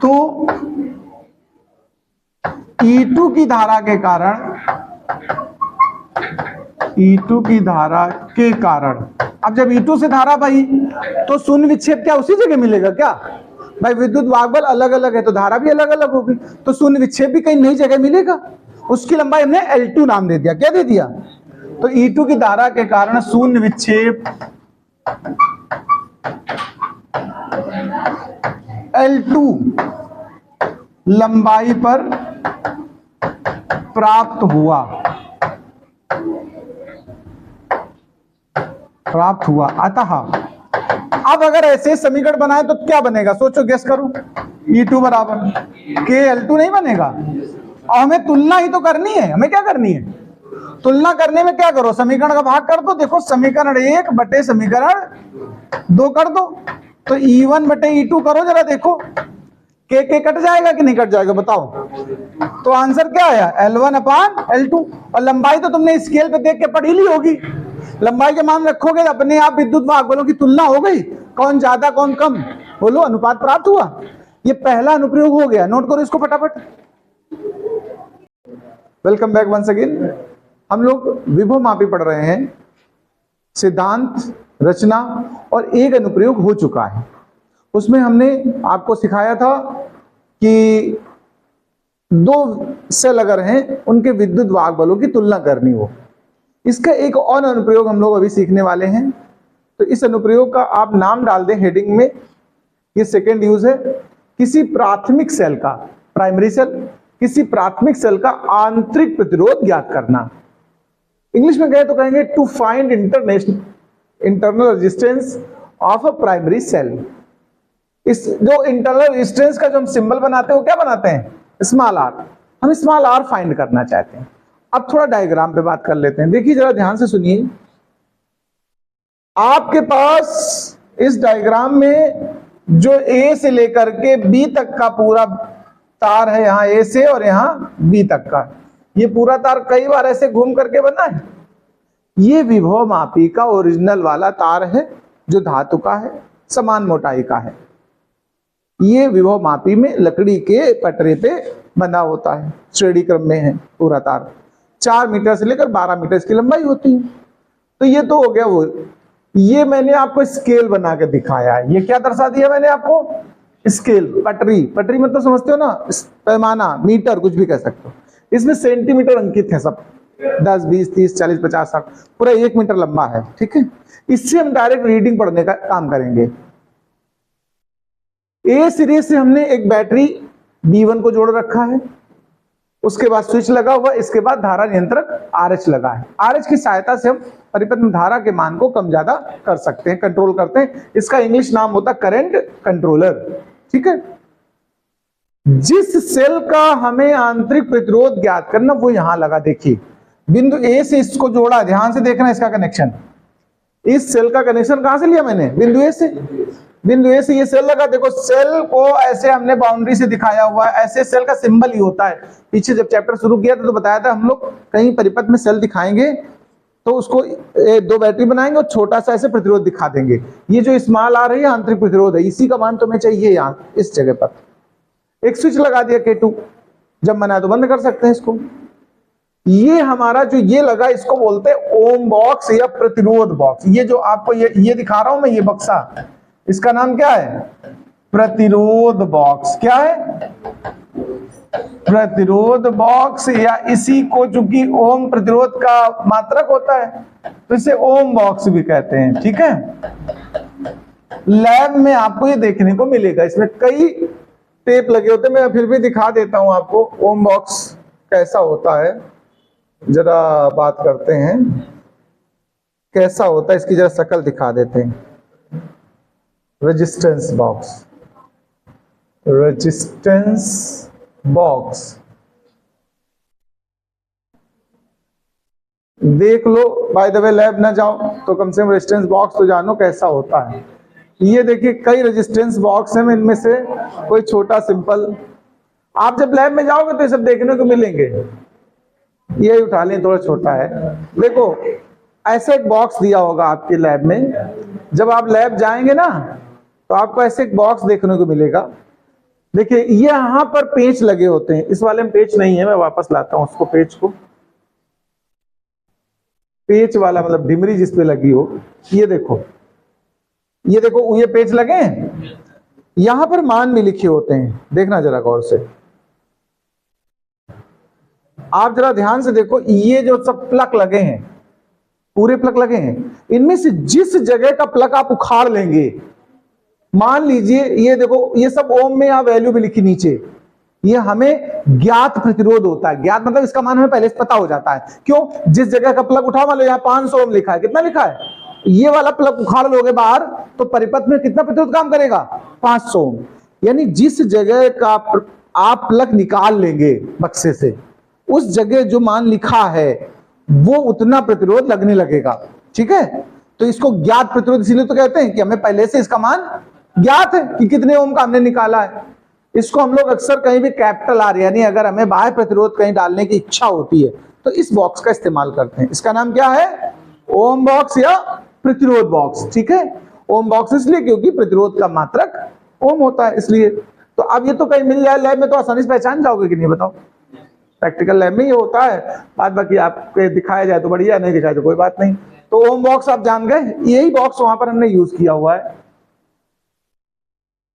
तो E2 की धारा के कारण, E2 की धारा के कारण, अब जब E2 से धारा भाई तो शून्य विक्षेप क्या उसी जगह मिलेगा क्या भाई? विद्युत वाहक बल अलग अलग है तो धारा भी अलग अलग होगी, तो शून्य विक्षेप भी कहीं नई जगह मिलेगा। उसकी लंबाई हमने L2 नाम दे दिया। क्या दे दिया? तो E2 की धारा के कारण शून्य विक्षेप L2 लंबाई पर प्राप्त हुआ, अतः अब अगर ऐसे समीकरण बनाए तो क्या बनेगा? सोचो, गेस करो। E2 बराबर K L2 नहीं बनेगा। और हमें तुलना ही तो करनी है। हमें क्या करनी है? तुलना करने में क्या करो? समीकरण का भाग कर दो। देखो समीकरण 1 बटे समीकरण 2 कर दो, तो E1 बटे E2 करो जरा, देखो के कट जाएगा कि नहीं कट जाएगा बताओ। तो आंसर क्या आया? L1 अपान L2। और लंबाई तो तुमने स्केल पे देख के पढ़ ही ली होगी। लंबाई के मान रखोगे अपने आप विद्युत वाहक बलों की तुलना हो गई, कौन ज्यादा कौन कम, बोलो अनुपात प्राप्त हुआ। ये पहला अनुप्रयोग हो गया, नोट करो इसको फटाफट। Welcome back once again. हम लोग विभव मापी पढ़ रहे हैं, सिद्धांत, रचना और एक अनुप्रयोग हो चुका है। उसमें हमने आपको सिखाया था कि दो सेल अगर हैं उनके विद्युत वाहक बलों की तुलना करनी हो। इसका एक और अनुप्रयोग हम लोग अभी सीखने वाले हैं। तो इस अनुप्रयोग का आप नाम डाल दें हेडिंग में, ये सेकेंड यूज है। किसी प्राथमिक सेल का, प्राइमरी सेल, किसी प्राथमिक सेल का आंतरिक प्रतिरोध ज्ञात करना। इंग्लिश में कहे तो कहेंगे to find internal resistance of a primary cell. इस जो इंटरनल रेजिस्टेंस का जो हम सिंबल बनाते हैं वो क्या बनाते हैं? Small R. हम स्मॉल आर फाइंड करना चाहते हैं। अब थोड़ा डायग्राम पे बात कर लेते हैं। देखिए जरा ध्यान से सुनिए। आपके पास इस डायग्राम में जो A से लेकर के B तक का पूरा तार है, यहां A से और यहां B तक का, ये पूरा तार कई बार ऐसे घूम करके बना है। ये विभव मापी का ओरिजिनल वाला तार है जो धातु का है, समान मोटाई का है। ये विभव मापी में लकड़ी के पटरे पे बंधा होता है, श्रेणी क्रम में है पूरा तार। 4 मीटर से लेकर 12 मीटर इसकी लंबाई होती है। तो ये तो हो गया वो। ये मैंने आपको स्केल बना के दिखाया है। ये क्या दर्शा दिया मैंने आपको? स्केल, पटरी। पटरी मतलब समझते हो ना, पैमाना, मीटर, कुछ भी कह सकते हो। इसमें सेंटीमीटर अंकित है सब, 10, 20, 30, 40, 50, 60, पूरा 1 मीटर लंबा है। ठीक है, इससे हम डायरेक्ट रीडिंग पढ़ने का काम करेंगे। ए सिरे से हमने एक बैटरी B1 को जोड़ रखा है, उसके बाद स्विच लगा हुआ, इसके बाद धारा नियंत्रक RH लगा है। RH की सहायता से हम परिपथ में धारा के मान को कम ज्यादा कर सकते हैं, कंट्रोल करते हैं। इसका इंग्लिश नाम होता है करंट कंट्रोलर। ठीक है, जिस सेल का हमें आंतरिक प्रतिरोध ज्ञात करना वो यहां लगा। देखिए बिंदु A से इसको जोड़ा, ध्यान से देखना इसका कनेक्शन। इस सेल का कनेक्शन कहां से लिया मैंने? बिंदु A से। बिंदु A से ये सेल लगा। देखो सेल को ऐसे हमने बाउंड्री से दिखाया हुआ है, ऐसे सेल का सिंबल ही होता है। पीछे जब चैप्टर शुरू किया था तो बताया था हम लोग कहीं परिपथ में सेल दिखाएंगे तो उसको 2 बैटरी बनाएंगे और छोटा सा ऐसे प्रतिरोध दिखा देंगे। ये जो स्मॉल आ रही है आंतरिक प्रतिरोध है, इसी का मान तुम्हें चाहिए यहाँ इस जगह पर। एक स्विच लगा दिया K2, जब मना तो बंद कर सकते हैं इसको। ये हमारा जो ये लगा इसको बोलते हैं ओम बॉक्स या प्रतिरोध बॉक्स। ये जो आपको ये दिखा रहा हूं मैं, ये बक्सा, इसका नाम क्या है? प्रतिरोध बॉक्स। क्या है? प्रतिरोध बॉक्स, या इसी को चूंकि ओम प्रतिरोध का मात्रक होता है तो इसे ओम बॉक्स भी कहते हैं। ठीक है, लैब में आपको ये देखने को मिलेगा। इसमें कई टेप लगे होते हैं, मैं फिर भी दिखा देता हूं आपको ओम बॉक्स कैसा होता है। जरा बात करते हैं कैसा होता है, इसकी जरा शक्ल दिखा देते हैं। रेजिस्टेंस बॉक्स, रेजिस्टेंस बॉक्स देख लो। बाय द वे लैब ना जाओ तो कम से कम रेजिस्टेंस बॉक्स तो जानो कैसा होता है। ये देखिए कई रेजिस्टेंस बॉक्स हैं, इनमें से कोई छोटा सिंपल। आप जब लैब में जाओगे तो ये सब देखने को मिलेंगे। ये उठा लें, थोड़ा छोटा है। देखो ऐसे एक बॉक्स दिया होगा आपके लैब में। जब आप लैब जाएंगे ना तो आपको ऐसे एक बॉक्स देखने को मिलेगा। देखिए ये यहां पर पेच लगे होते हैं, इस वाले में पेच नहीं है, मैं वापस लाता हूं उसको, पेच को, पेच वाला मतलब डिमरी जिस पे लगी हो, ये देखो, ये देखो ये पेच लगे हैं, यहां पर मान भी लिखे होते हैं, देखना जरा गौर से, आप जरा ध्यान से देखो, ये जो सब प्लग लगे हैं, पूरे प्लग लगे हैं, इनमें से जिस जगह का प्लग आप उखाड़ लेंगे, मान लीजिए ये देखो, ये सब ओम में यहां वैल्यू भी लिखी नीचे, ये हमें ज्ञात प्रतिरोध होता है, ज्ञात मतलब इसका मान हमें पहले से पता हो जाता है, क्यों, जिस जगह का प्लग उठा, मान लो यहाँ 500 ओम लिखा है, कितना लिखा है, ये वाला प्लग उखाड़ लोगे बाहर तो परिपथ में कितना प्रतिरोध काम करेगा, 500 ओम, यानी जिस जगह का आप प्लग निकाल लेंगे बक्से से, उस जगह जो मान लिखा है वो उतना प्रतिरोध लगने लगेगा, ठीक है। तो इसको ज्ञात प्रतिरोध इसीलिए तो कहते हैं कि हमें पहले से इसका मान ज्ञात है कि कितने ओम का हमने निकाला है। इसको हम लोग अक्सर कहीं भी कैपिटल आर, यानी अगर हमें बाह्य प्रतिरोध कहीं डालने की इच्छा होती है तो इस बॉक्स का इस्तेमाल करते हैं। इसका नाम क्या है, ओम बॉक्स या प्रतिरोध बॉक्स, ठीक है। ओम बॉक्स इसलिए क्योंकि प्रतिरोध का मात्रक ओम होता है, इसलिए। तो अब ये तो कहीं मिल जाए लैब में तो आसानी से पहचान जाओगे कि नहीं, बताओ। प्रैक्टिकल लैब में ये होता है, बाद बाकी आपके दिखाया जाए तो बढ़िया, नहीं दिखाया तो कोई बात नहीं। तो ओम बॉक्स आप जान गए, यही बॉक्स वहां पर हमने यूज किया हुआ है।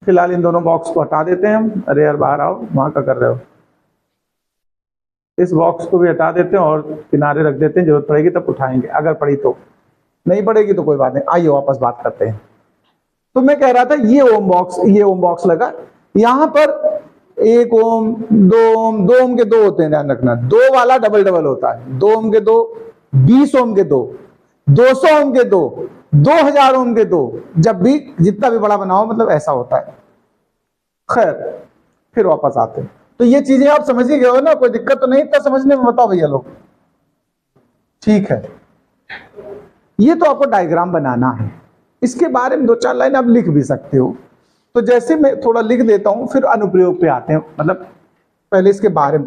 फिलहाल इन दोनों बॉक्स को हटा देते हैं हम। अरे यार बाहर आओ, वहां क्या कर रहे हो। इस बॉक्स को भी हटा देते हैं और किनारे रख देते हैं, जरूरत पड़ेगी तब उठाएंगे, अगर पड़ी तो, नहीं पड़ेगी तो कोई बात नहीं। आइए वापस बात करते हैं। तो मैं कह रहा था ये ओम बॉक्स लगा, यहां पर 1 ओम 2 ओम, 2 ओम के 2 होते हैं, ध्यान रखना, 2 वाला डबल डबल होता है, 2 ओम के 2, 20 ओम के 2, 200 ओम के 2, 2000 ओम के 2, जब भी जितना भी बड़ा बनाओ मतलब ऐसा होता है। खैर फिर वापस आते हैं। तो ये चीजें आप समझ ही गए हो ना, कोई दिक्कत तो नहीं इतना समझने में, बताओ भैया लोग, ठीक है। ये तो आपको डायग्राम बनाना है, इसके बारे में 2-4 लाइन आप लिख भी सकते हो। तो जैसे मैं थोड़ा लिख देता हूं, फिर अनुप्रयोग पे आते हैं, मतलब पहले इसके बारे में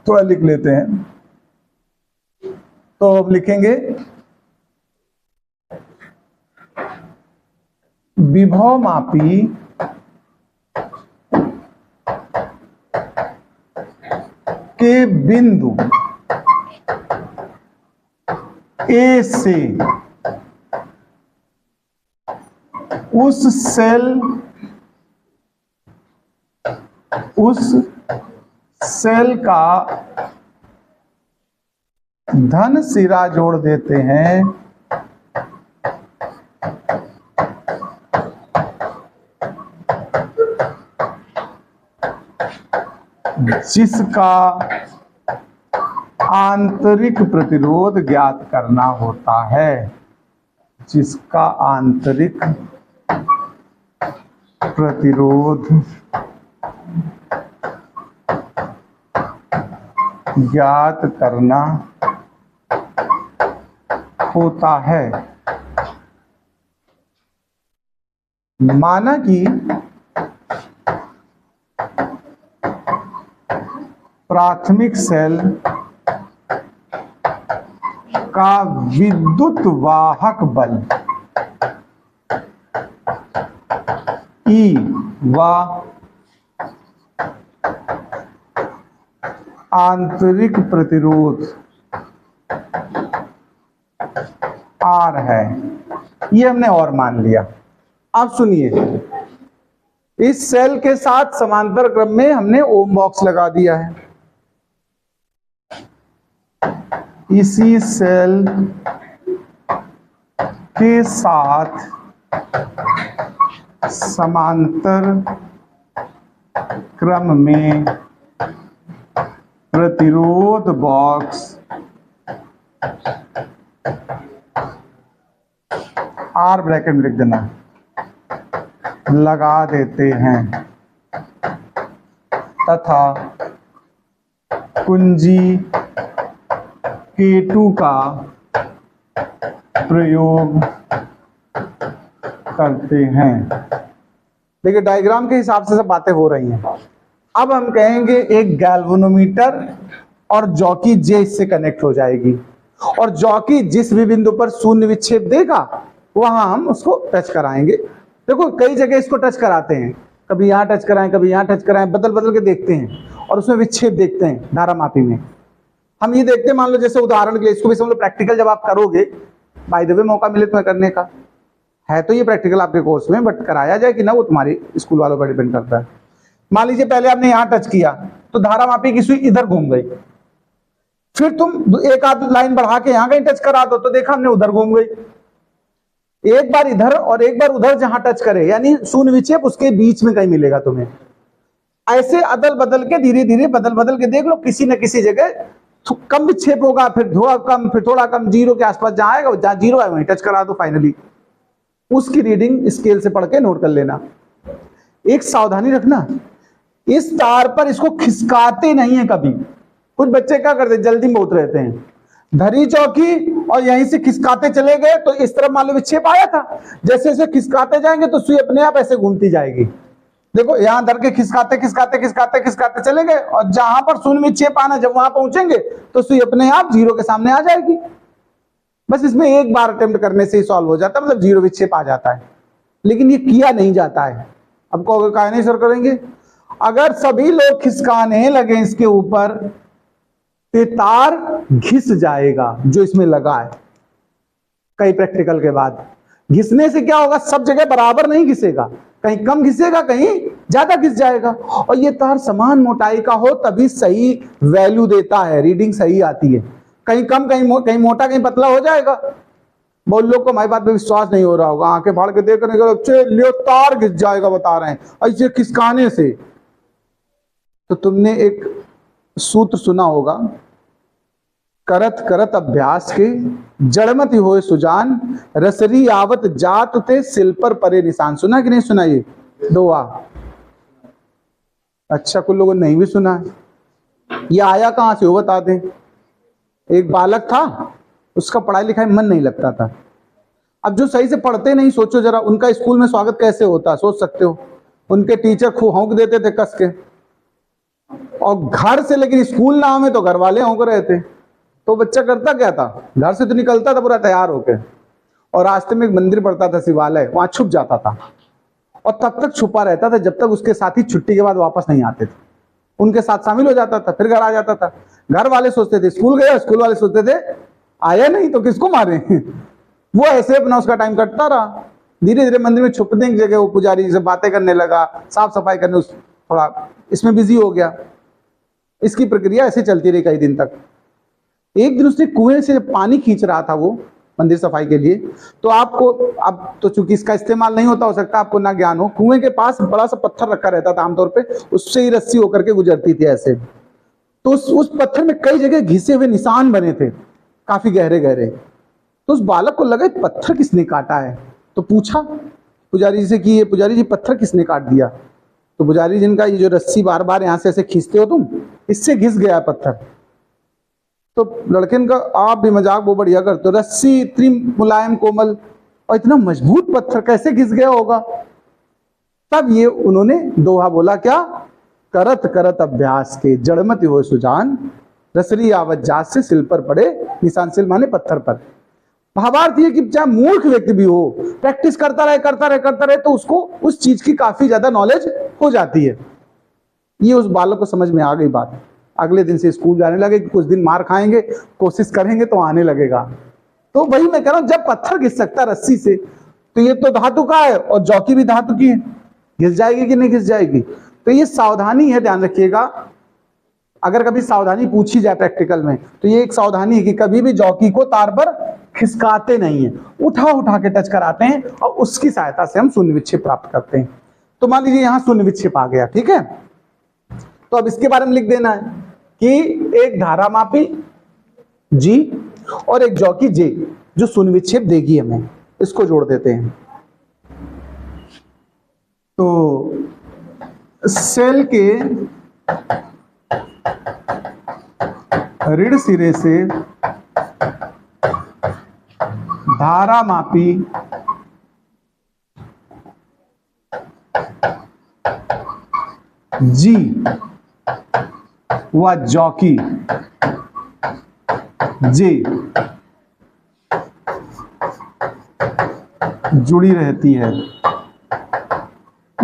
थोड़ा लिख लेते हैं। तो अब लिखेंगे विभव मापी के बिंदु ए से उस सेल का धन सिरा जोड़ देते हैं जिसका आंतरिक प्रतिरोध ज्ञात करना होता है, जिसका आंतरिक प्रतिरोध ज्ञात करना होता है। माना कि प्राथमिक सेल का विद्युत वाहक बल E व आंतरिक प्रतिरोध R है, ये हमने और मान लिया। अब सुनिए, इस सेल के साथ समांतर क्रम में हमने ओम बॉक्स लगा दिया है। इसी सेल के साथ समांतर क्रम में प्रतिरोध बॉक्स R ब्रैकेट में लिख देना, लगा देते हैं तथा कुंजी K2 का प्रयोग करते हैं। देखिए डायग्राम के हिसाब से सब बातें हो रही हैं। अब हम कहेंगे एक गैल्वेनोमीटर और जॉकी जे इससे कनेक्ट हो जाएगी, और जॉकी जिस भी बिंदु पर शून्य विक्षेप देगा वहां हम उसको टच कराएंगे। देखो कई जगह इसको टच कराते हैं, कभी यहाँ टच कराएं, कभी यहाँ टच कराएं, बदल बदल के देखते हैं और उसमें विक्षेप देखते हैं धारा मापी में। हम ये देखते हैं, मान लो जैसे उदाहरण के लिए इसको भी समझ लो, प्रैक्टिकल जब आप करोगे, बाय द वे मौका मिले तुम्हें करने का है तो ये प्रैक्टिकल आपके कोर्स में, बट कराया जाए कि ना वो तुम्हारी स्कूल वालों पर डिपेंड करता है। मान लीजिए पहले आपने यहाँ टच किया तो धारा मापी की सुई इधर घूम गई, फिर तुम एक आध लाइन बढ़ा के यहाँ कहीं टच करा दो तो देखा हमने उधर घूम गई। एक बार इधर और एक बार उधर जहां टच करे, यानी शून्य विक्षेप उसके बीच में कहीं मिलेगा तुम्हें। ऐसे अदल बदल के धीरे धीरे बदल बदल के देख लो, किसी न किसी जगह कम विक्षेप होगा, फिर थोड़ा कम, फिर थोड़ा कम, जीरो के आसपास जहां आएगा, जहां जीरो है वहीं टच करा दो फाइनली। उसकी रीडिंग स्केल से पढ़ के नोट कर लेना। एक सावधानी रखना, इस तार पर इसको खिसकाते नहीं है कभी। कुछ बच्चे क्या करते, जल्दी में बहुत रहते हैं, धरी चौकी और यहीं से खिसकाते चले गए तो इस तरफ मान लो विक्षेप आया था, जैसे जैसे खिसकाते जाएंगे तो सुई अपने आप ऐसे घूमती जाएगी। देखो यहां धर के खिसकाते खिसकाते खिसकाते खिसकाते चले गए और जहां पर शून्य विक्षेप आना, जब वहां पहुंचेंगे तो सुई अपने आप जीरो के सामने आ जाएगी। बस इसमें एक बार अटेम्प्ट करने से ही सॉल्व हो जाता है, मतलब जीरो विक्षेप आ जाता है। लेकिन ये किया नहीं जाता है। अब कहोगे काहे नहीं सर करेंगे? अगर सभी लोग खिसकाने लगे इसके ऊपर तो तार घिस जाएगा जो इसमें लगा है। कई प्रैक्टिकल के बाद घिसने से क्या होगा, सब जगह बराबर नहीं घिसेगा, कहीं कम घिसेगा, कहीं ज्यादा घिस जाएगा। और ये तार समान मोटाई का हो तभी सही वैल्यू देता है, रीडिंग सही आती है। कहीं कम, कहीं मोटा, कहीं पतला हो जाएगा। बहुत लोग को हमारी बात पे विश्वास नहीं हो रहा होगा, आंखें फाड़ के देख रहे हैं, तार घिस जाएगा बता रहे हैं ऐसे खिसकाने से। तो तुमने एक सूत्र सुना होगा, करत करत अभ्यास के जड़मति होए सुजान, रसरी आवत जात ते सिल पर परे निशान। सुना कि नहीं सुना ये दोहा? अच्छा, कुछ लोगों ने नहीं भी सुना है। ये आया कहां से हो बता दें। एक बालक था, उसका पढ़ाई लिखाई मन नहीं लगता था। अब जो सही से पढ़ते नहीं, सोचो जरा उनका स्कूल में स्वागत कैसे होता, सोच सकते हो। उनके टीचर खूब हौंक देते थे कस के, और घर से, लेकिन स्कूल नाम है तो घर वाले हौंक रहे थे। तो बच्चा करता क्या था, घर से तो निकलता था पूरा तैयार होकर, और रास्ते में एक मंदिर पड़ता था शिवालय, वहां छुप जाता था और तब तक छुपा रहता था जब तक उसके साथी छुट्टी के बाद वापस नहीं आते थे। उनके साथ शामिल हो जाता था, फिर घर आ जाता था। घर वाले सोचते थे स्कूल गया, स्कूल वाले सोचते थे आया नहीं तो किसको मारे। वो ऐसे अपना उसका टाइम कटता रहा। धीरे धीरे मंदिर में छुपने की जगह वो पुजारी से बातें करने लगा, साफ सफाई करने, थोड़ा इसमें बिजी हो गया। इसकी प्रक्रिया ऐसे चलती रही कई दिन तक। एक दिन उसने कुएं से पानी खींच रहा था वो मंदिर सफाई के लिए, तो आपको, अब तो चूंकि इसका इस्तेमाल नहीं होता, हो सकता आपको ना ज्ञान हो, कुएं के पास बड़ा सा पत्थर रखा रहता था आमतौर पे, उससे ही रस्सी होकर के गुजरती थी ऐसे। तो उस पत्थर में कई जगह घिसे हुए निशान बने थे, काफी गहरे गहरे। तो उस बालक को लगा पत्थर किसने काटा है, तो पूछा पुजारी जी से कि ये पुजारी जी पत्थर किसने काट दिया। तो पुजारी जी ने कहा ये जो रस्सी बार बार यहाँ से ऐसे खींचते हो तुम, इससे घिस गया पत्थर। तो लड़के ने कहा आप भी मजाक वो बढ़िया करते हो, रस्सी इतनी मुलायम कोमल और इतना मजबूत पत्थर कैसे घिस गया होगा। तब ये उन्होंने दोहा बोला, क्या, करत करत अभ्यास के जड़मति हो सुजान, रसरी आवत जात से सिल पर पड़े निशान। सिल माने पत्थर पर। भावार्थ ये कि चाहे मूर्ख व्यक्ति भी हो, प्रैक्टिस करता रहे तो उसको उस चीज की काफी ज्यादा नॉलेज हो जाती है। ये उस बालक को समझ में आ गई बात। अगले दिन से स्कूल जाने लगे कि कुछ दिन मार खाएंगे, कोशिश करेंगे तो आने लगेगा। तो वही मैं कह रहा हूं, जब पत्थर घिस सकता है रस्सी से, तो ये तो धातु का है और चौकी भी धातु की है, घिस जाएगी कि नहीं घिस जाएगी। तो ये सावधानी है, ध्यान रखिएगा। अगर कभी सावधानी पूछी जाए प्रैक्टिकल में तो ये एक सावधानी है कि कभी भी जॉकी को तार पर खिसकाते नहीं है, उठा उठा के टच कराते हैं और उसकी सहायता से हम शून्य विक्षेप प्राप्त करते हैं। तो मान लीजिए यहां शून्य विक्षेप आ गया, ठीक है। तो अब इसके बारे में लिख देना है कि एक धारा मापी जी और एक जॉकी जे जो शून्य विक्षेप देगी हमें, इसको जोड़ देते हैं। तो सेल के ऋण सिरे से धारा मापी जी व जॉकी जे जुड़ी रहती है।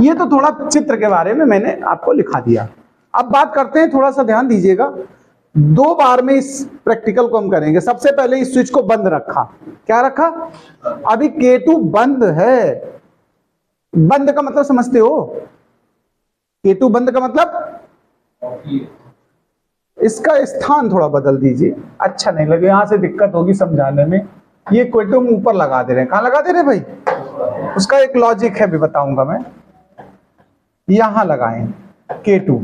ये तो थोड़ा चित्र के बारे में मैंने आपको लिखा दिया। अब बात करते हैं, थोड़ा सा ध्यान दीजिएगा, 2 बार में इस प्रैक्टिकल को हम करेंगे। सबसे पहले इस स्विच को बंद रखा, क्या रखा? अभी K2 बंद है। बंद का मतलब समझते हो? K2 बंद का मतलब इसका स्थान थोड़ा बदल दीजिए, अच्छा नहीं लगे, यहां से दिक्कत होगी समझाने में। ये K2 हम ऊपर लगा दे रहे हैं, कहां लगा दे रहे हैं भाई? उसका एक लॉजिक है, भी बताऊंगा मैं। यहां लगाएं K2।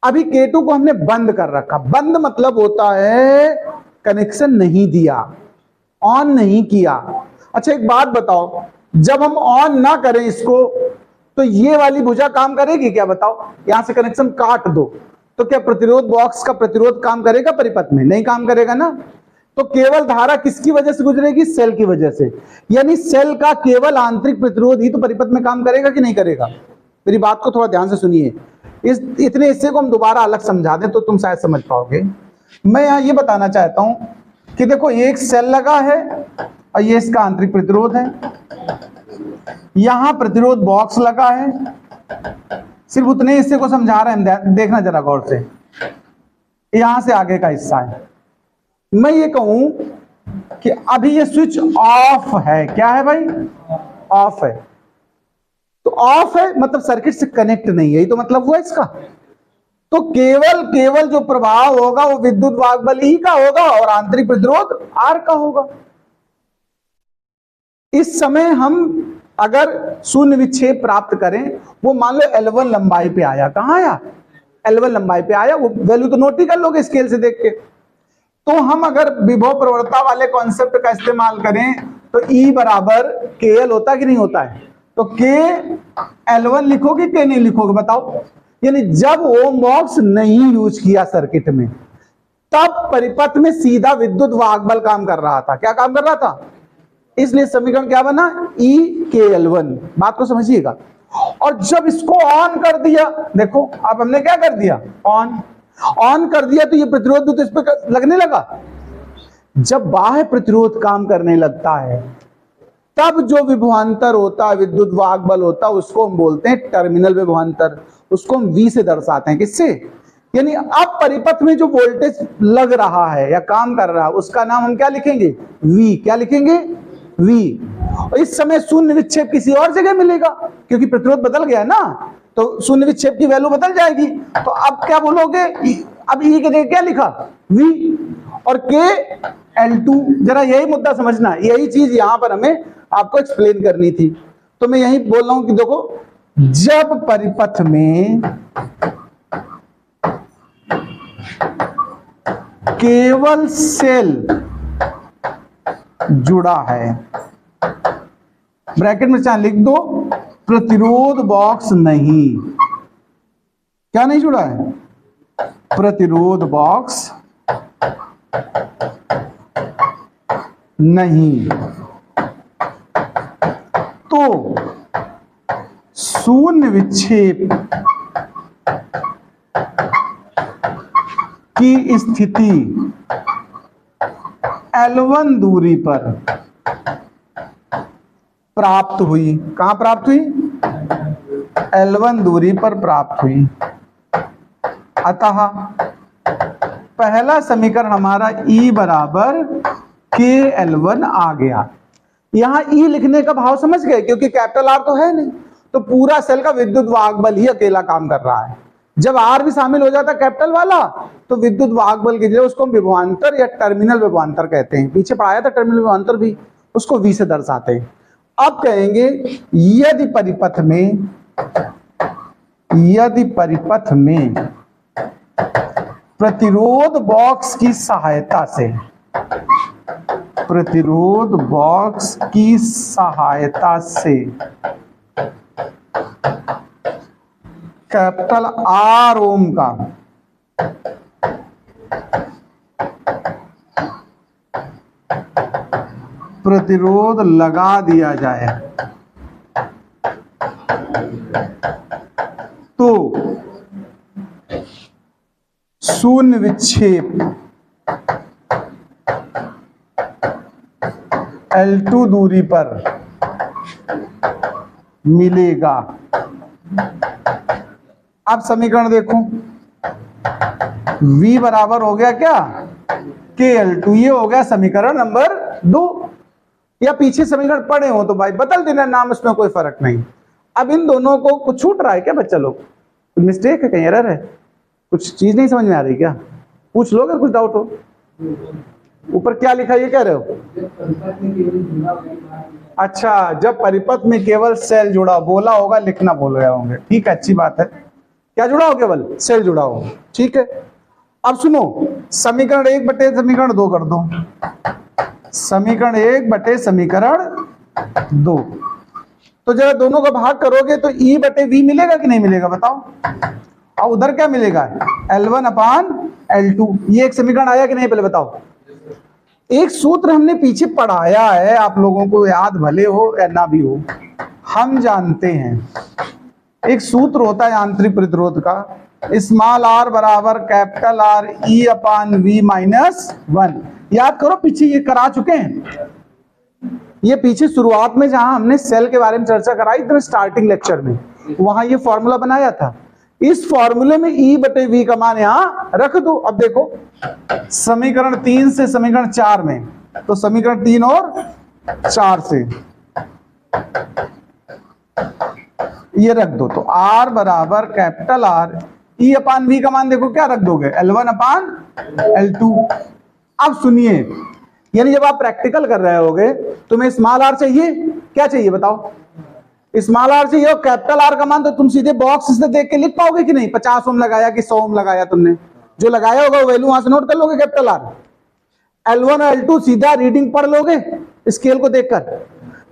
अभी K2 को हमने बंद कर रखा। बंद मतलब होता है कनेक्शन नहीं दिया, ऑन नहीं किया। अच्छा एक बात बताओ, जब हम ऑन ना करें इसको तो ये वाली भुजा काम करेगी क्या? बताओ, यहां से कनेक्शन काट दो तो क्या प्रतिरोध बॉक्स का प्रतिरोध काम करेगा परिपथ में? नहीं काम करेगा ना। तो केवल धारा किसकी वजह से गुजरेगी? सेल की वजह से। यानी सेल का केवल आंतरिक प्रतिरोध ही तो परिपथ में काम करेगा कि नहीं करेगा? मेरी बात को थोड़ा ध्यान से सुनिए, इतने हिस्से को हम दोबारा अलग समझा दें तो तुम शायद समझ पाओगे। मैं यहां ये बताना चाहता हूं कि देखो, एक सेल लगा है और ये इसका आंतरिक प्रतिरोध है, यहां प्रतिरोध बॉक्स लगा है। सिर्फ उतने हिस्से को समझा रहे हैं, देखना जरा गौर से। यहां से आगे का हिस्सा है। मैं ये कहूं कि अभी ये स्विच ऑफ है। क्या है भाई? ऑफ है। तो ऑफ है मतलब सर्किट से कनेक्ट नहीं है, यही तो मतलब हुआ इसका। तो केवल जो प्रभाव होगा वो विद्युत वाहक ही का होगा और आंतरिक प्रतिरोध आर का होगा। इस समय हम अगर शून्य विक्षेप प्राप्त करें, वो मान लो L1 लंबाई पे आया। कहां आया? L1 लंबाई पे आया। वो वैल्यू तो नोट ही कर लोगे स्केल से देख के। तो हम अगर विभव प्रवणता वाले कॉन्सेप्ट का इस्तेमाल करें तो E बराबर KL होता कि नहीं होता है? तो K L1 लिखोगे कि नहीं लिखोगे? बताओ। यानी जब ओम बॉक्स नहीं यूज किया सर्किट में, तब परिपथ में सीधा विद्युत वाहक बल काम कर रहा था। क्या काम कर रहा था? इसलिए समीकरण क्या बना? EKL1। बात को समझिएगा। और जब इसको ऑन कर दिया, देखो अब हमने क्या कर दिया? ऑन कर दिया, तो ये प्रतिरोध भी तो इस पर लगने लगा। जब बाह्य प्रतिरोध काम करने लगता है, तब जो विभवांतर होता है, विद्युत वाहक बल होता है, उसको हम बोलते हैं टर्मिनल विभवांतर। उसको हम V से दर्शाते हैं। किससे? यानी अब परिपथ में जो वोल्टेज लग रहा है या काम कर रहा है, उसका नाम हम क्या लिखेंगे? V। क्या लिखेंगे? V। और इस समय शून्य विक्षेप किसी और जगह मिलेगा, क्योंकि प्रतिरोध बदल गया ना, तो शून्य विक्षेप की वैल्यू बदल जाएगी। तो अब क्या बोलोगे? अब E के जगह क्या लिखा? V। और K L2। जरा यही मुद्दा समझना, यही चीज यहां पर हमें आपको एक्सप्लेन करनी थी। तो मैं यही बोल रहा हूं कि देखो, जब परिपथ में केवल सेल जुड़ा है, ब्रैकेट में चाहे लिख दो, प्रतिरोध बॉक्स नहीं। क्या नहीं जुड़ा है? प्रतिरोध बॉक्स नहीं, तो शून्य विक्षेप की स्थिति L1 दूरी पर प्राप्त हुई। कहां प्राप्त हुई? L1 दूरी पर प्राप्त हुई। अतः पहला समीकरण हमारा E बराबर KL1 आ गया। यहां E लिखने का भाव समझ गए, क्योंकि कैपिटल R तो है नहीं, तो पूरा सेल का विद्युत वाहक बल ही अकेला काम कर रहा है। जब R भी शामिल हो जाता है कैपिटल वाला, तो विद्युत वाहक बल की जगह उसको हम विभवांतर या टर्मिनल विभवांतर कहते हैं। पीछे पढ़ाया था टर्मिनल विभवांतर भी, उसको V से दर्शाते हैं। अब कहेंगे यदि परिपथ में प्रतिरोध बॉक्स की सहायता से, प्रतिरोध बॉक्स की सहायता से कैपिटल R ओम का प्रतिरोध लगा दिया जाए, तो शून्य विक्षेप L2 दूरी पर मिलेगा। अब समीकरण देखो, V बराबर हो गया क्या, KL2। ये हो गया समीकरण नंबर 2। या पीछे समीकरण पढ़े हो तो भाई बदल देना नाम, उसमें कोई फर्क नहीं। अब इन दोनों को कुछ छूट रहा है क्या बच्चा लोग, कुछ मिस्टेक है, कहीं एरर है, कुछ चीज नहीं समझ में आ रही क्या, पूछ लो अगर कुछ डाउट हो। ऊपर क्या लिखा है ये कह रहे हो? अच्छा, जब परिपथ में केवल सेल जुड़ा, बोला होगा, लिखना भूल गए होंगे, ठीक है, अच्छी बात है। क्या जुड़ा हो? केवल सेल जुड़ा हो, ठीक है। अब सुनो, समीकरण 1 बटे समीकरण 2 कर दो। समीकरण 1 बटे समीकरण 2, तो जरा दोनों का भाग करोगे तो E बटे V मिलेगा कि नहीं मिलेगा बताओ। और उधर क्या मिलेगा, L1 अपान L2। ये एक समीकरण आया कि नहीं पहले बताओ। एक सूत्र हमने पीछे पढ़ाया है, आप लोगों को याद भले हो या ना भी हो, हम जानते हैं। एक सूत्र होता है आंतरिक प्रतिरोध का, स्मॉल r बराबर कैपिटल R E अपान V माइनस 1। याद करो, पीछे ये करा चुके हैं। ये पीछे शुरुआत में जहां हमने सेल के बारे में चर्चा कराई थी स्टार्टिंग लेक्चर में, वहां ये फॉर्मूला बनाया था। इस फॉर्मूले में E बटे V का मान यहां रख दो। अब देखो समीकरण 3 से समीकरण 4 में, तो समीकरण 3 और 4 से ये रख दो, तो R बराबर कैपिटल R E अपान V का मान देखो क्या रख दोगे, L1 अपान L2। अब सुनिए, यानी जब आप प्रैक्टिकल कर रहे होगे तुम्हें स्मॉल r चाहिए, क्या चाहिए बताओ, स्मॉल r चाहिए, और कैपिटल R का मान तो तुम सीधे बॉक्स से देख के लिख पाओगे कि नहीं, 50 ओम लगाया कि 100 ओम लगाया, तुमने जो लगाया होगा वो वैल्यू वहां से नोट कर लोगे कैपिटल R। L1 और L2 सीधा रीडिंग पढ़ लोगे स्केल को देखकर,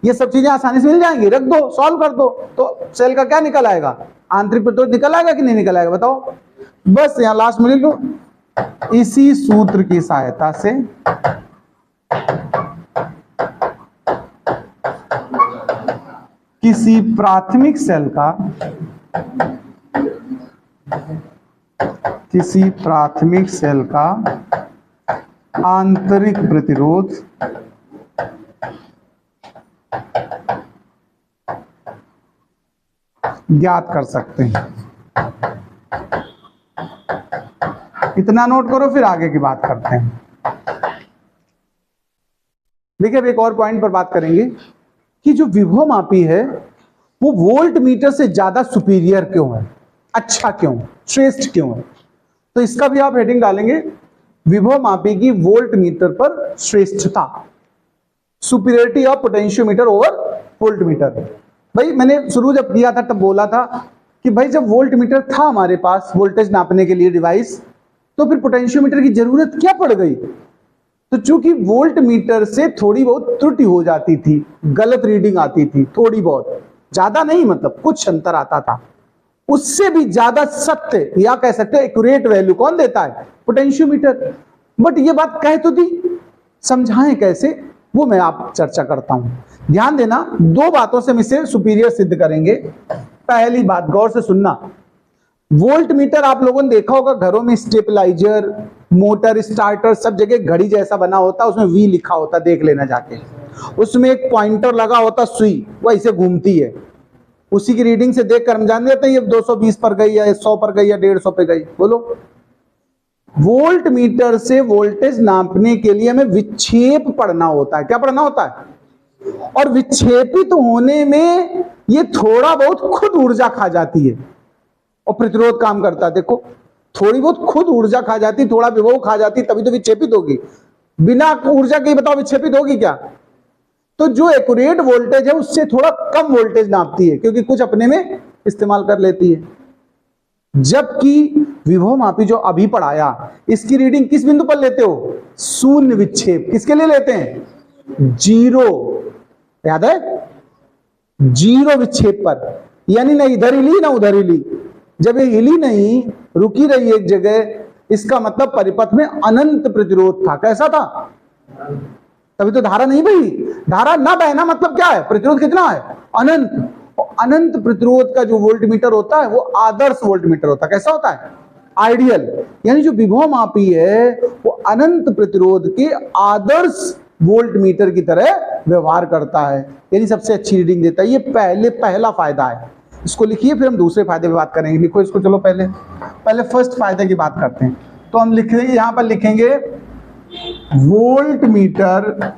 ये सब चीजें आसानी से मिल जाएंगी, रख दो, सॉल्व कर दो, तो सेल का क्या निकल आएगा, आंतरिक प्रतिरोध निकल आएगा कि नहीं निकल आएगा बताओ। बस यहां लास्ट में लिख लो, इसी सूत्र की सहायता से किसी प्राथमिक सेल का आंतरिक प्रतिरोध ज्ञात कर सकते हैं। इतना नोट करो, फिर आगे की बात करते हैं। देखिए अब एक और पॉइंट पर बात करेंगे कि जो विभव मापी है वो वोल्ट मीटर से ज्यादा सुपीरियर क्यों है, अच्छा क्यों, श्रेष्ठ क्यों है। तो इसका भी आप हेडिंग डालेंगे, विभव मापी की वोल्ट मीटर पर श्रेष्ठता, superiority of potentiometer over volt meter. भाई मैंने शुरू जब किया था तब बोला था कि भाई जब वोल्ट मीटर था हमारे पास वोल्टेज नापने के लिए डिवाइस, तो फिर पोटेंशियोमीटर की जरूरत क्या पड़ गई। तो चूंकि वोल्ट मीटर से थोड़ी बहुत त्रुटि हो जाती थी, गलत रीडिंग आती थी, थोड़ी बहुत, ज्यादा नहीं, मतलब कुछ अंतर आता था, उससे भी ज्यादा सत्य या कह सकते हैं एक्यूरेट वैल्यू कौन देता है, पोटेंशियोमीटर। बट ये बात कह तो दी, समझाएं कैसे वो मैं आप चर्चा करता हूं। ध्यान देना, दो बातों से हम इसे सुपीरियर सिद्ध करेंगे। पहली बात, गौर से सुनना, वोल्ट मीटर आप लोगों ने देखा होगा घरों में, स्टेबलाइजर, मोटर, स्टार्टर, सब जगह घड़ी जैसा बना होता है, उसमें V लिखा होता, देख लेना जाके। उसमें एक पॉइंटर लगा होता, सुई, वो ऐसे घूमती है, उसी की रीडिंग से देखकर हम जान देते हैं ये 220 पर गई या 100 पर गई या 150 पे गई। बोलो, वोल्ट मीटर से वोल्टेज नापने के लिए हमें विक्षेप पढ़ना होता है। क्या पढ़ना होता है? और विक्षेपित होने में ये थोड़ा बहुत खुद ऊर्जा खा जाती है और प्रतिरोध काम करता है। देखो, थोड़ी बहुत खुद ऊर्जा खा जाती, थोड़ा विभव खा जाती, तभी तो विक्षेपित होगी। बिना ऊर्जा के बताओ विक्षेपित होगी क्या? तो जो एक्यूरेट वोल्टेज है उससे थोड़ा कम वोल्टेज नापती है, क्योंकि कुछ अपने में इस्तेमाल कर लेती है। जबकि विभव मापी जो अभी पढ़ाया, इसकी रीडिंग किस बिंदु पर लेते हो? शून्य विक्षेप। किसके लिए लेते हैं? जीरो, याद है? जीरो विक्षेप पर, यानी ना इधर हिली ना उधर हिली। जब ये हिली नहीं, रुकी रही एक जगह, इसका मतलब परिपथ में अनंत प्रतिरोध था। कैसा था? तभी तो धारा नहीं बही। धारा ना बहना मतलब क्या है? प्रतिरोध कितना है? अनंत। और अनंत प्रतिरोध का जो वोल्ट मीटर होता है वो आदर्श वोल्ट मीटर होता है। कैसा होता है? आइडियल। यानी जो विभव मापी है वो अनंत प्रतिरोध के आदर्श वोल्ट मीटर की तरह व्यवहार करता है, यानी सबसे अच्छी रीडिंग देता है। ये पहला फायदा है। इसको लिखिए, फिर हम दूसरे फायदे पे बात करेंगे। लिखो इसको, चलो पहले फर्स्ट फायदे की बात करते हैं। तो हम लिख रहे हैं, यहां पर लिखेंगे वोल्ट मीटर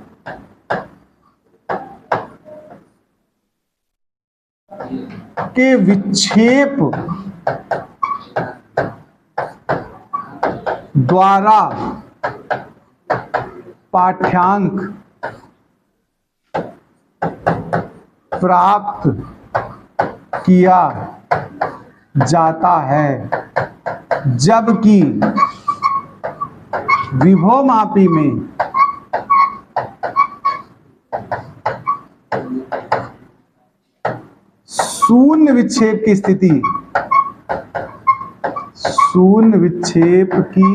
के विक्षेप द्वारा पाठ्यांक प्राप्त किया जाता है, जबकि विभवमापी में शून्य विक्षेप की स्थिति, शून्य विक्षेप की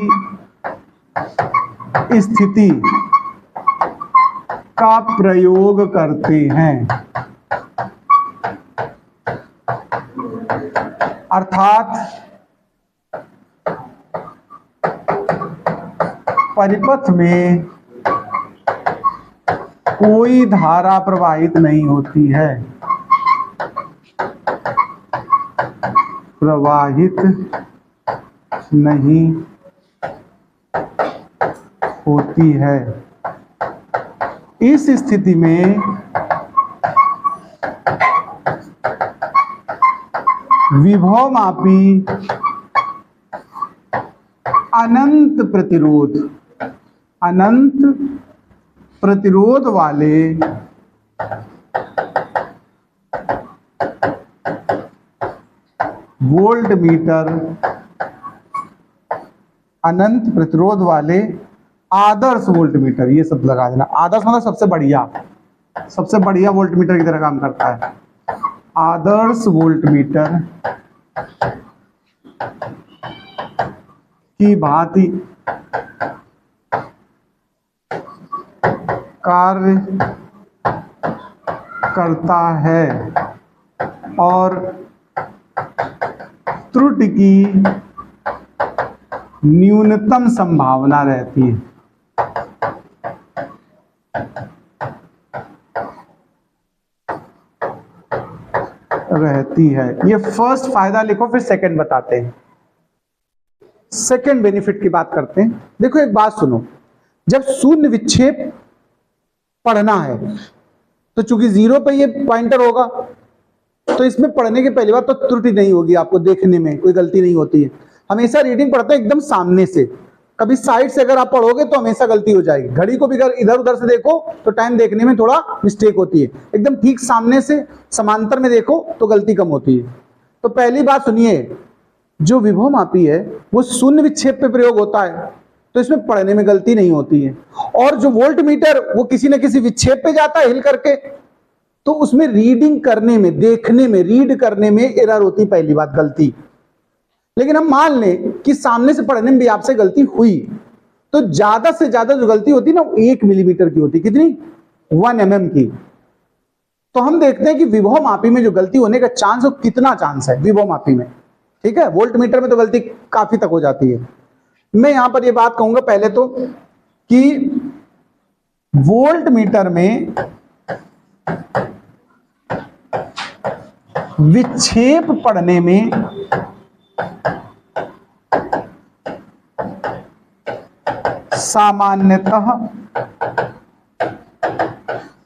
स्थिति का प्रयोग करते हैं। अर्थात परिपथ में कोई धारा प्रवाहित नहीं होती है, प्रवाहित नहीं होती है। इस स्थिति में विभवमापी अनंत प्रतिरोध वाले वोल्ट मीटर, अनंत प्रतिरोध वाले आदर्श वोल्ट मीटर, ये सब लगा देना। आदर्श मतलब सबसे बढ़िया वोल्ट मीटर की तरह काम करता है। आदर्श वोल्ट मीटर की भांति कार्य करता है और त्रुटि की न्यूनतम संभावना रहती है। ये फर्स्ट फायदा लिखो, फिर सेकंड बताते हैं। सेकंड बेनिफिट की बात करते हैं। देखो एक बात सुनो, जब शून्य विक्षेप पढ़ना है तो चूंकि जीरो पे ये पॉइंटर होगा, तो इसमें पढ़ने के पहली बात तो त्रुटि नहीं होगी, आपको देखने में कोई गलती नहीं होती है। हमेशा रीडिंग पढ़ते हैं एकदम सामने से, कभी साइड से अगर आप पढ़ोगे तो हमेशा गलती हो जाएगी। घड़ी को भी अगर इधर उधर से देखो तो टाइम देखने में थोड़ा मिस्टेक होती है। एकदम ठीक सामने से समांतर में देखो तो गलती कम होती है। तो पहली बात सुनिए, जो विभवमापी है वो शून्य विक्षेप पे प्रयोग होता है, तो इसमें पढ़ने में गलती नहीं होती है। और जो वोल्ट मीटर वो किसी न किसी विक्षेप पे जाता है हिल करके, तो उसमें रीडिंग करने में, देखने में, रीड करने में एरर होती, पहली बात गलती। लेकिन हम मान लें कि सामने से पढ़ने में भी आपसे गलती हुई, तो ज्यादा से ज्यादा जो गलती होती ना 1 मिलीमीटर की होती। कितनी? 1 mm की। तो हम देखते हैं कि विभवमापी में जो गलती होने का चांस, वो कितना चांस है विभवमापी में। ठीक है, वोल्ट मीटर में तो गलती काफी तक हो जाती है। मैं यहां पर ये बात कहूंगा पहले तो कि वोल्ट मीटर में विक्षेप पढ़ने में सामान्यतः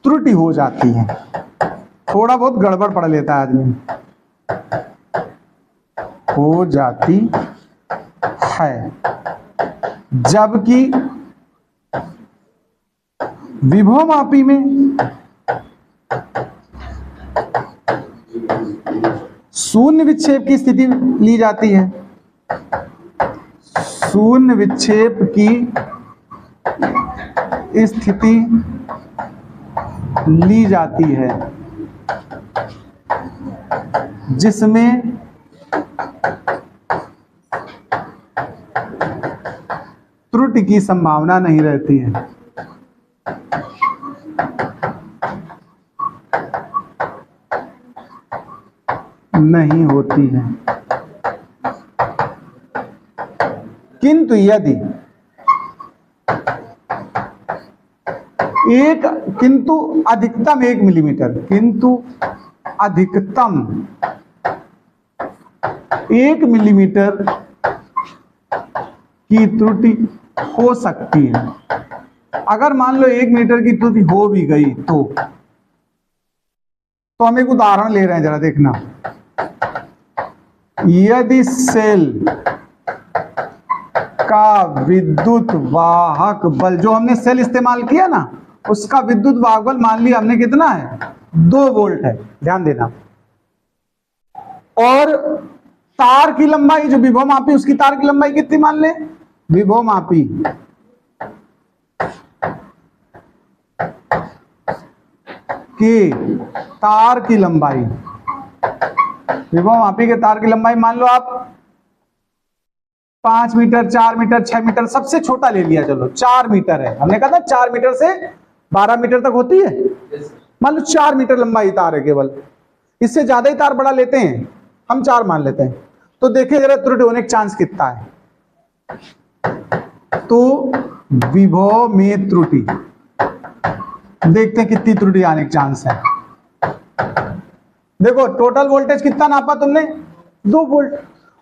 त्रुटि हो जाती है। थोड़ा बहुत गड़बड़ पढ़ लेता है आदमी, हो जाती है, जबकि विभवमापी में शून्य विक्षेप की स्थिति ली जाती है। शून्य विक्षेप की स्थिति ली जाती है, जिसमें त्रुटि की संभावना नहीं रहती है। नहीं होती है। किंतु यदि एक, किंतु अधिकतम 1 मिलीमीटर, किंतु अधिकतम 1 मिलीमीटर की त्रुटि हो सकती है। अगर मान लो 1 मीटर की त्रुटि हो भी गई तो हम एक उदाहरण ले रहे हैं, जरा देखना। यदि सेल का विद्युत वाहक बल, जो हमने सेल इस्तेमाल किया ना, उसका विद्युत वाहक बल मान लिया हमने कितना है, 2 वोल्ट है, ध्यान देना। और तार की लंबाई, जो विभव मापी उसकी तार की लंबाई कितनी मान ले, विभव मापी के तार की लंबाई, विभव मापी के तार की लंबाई मान लो आप 5 मीटर, 4 मीटर, 6 मीटर, सबसे छोटा ले लिया, चलो 4 मीटर है। हमने कहा था 4 मीटर से 12 मीटर तक होती है। मान लो 4 मीटर लंबाई तार है केवल, इससे ज्यादा ही तार बड़ा लेते हैं, हम 4 मान लेते हैं। तो देखिए जरा त्रुटि होने का चांस कितना है। तो विभव में त्रुटि, देखते हैं कितनी त्रुटि आने का चांस है। देखो टोटल वोल्टेज कितना नापा तुमने, 2 वोल्ट,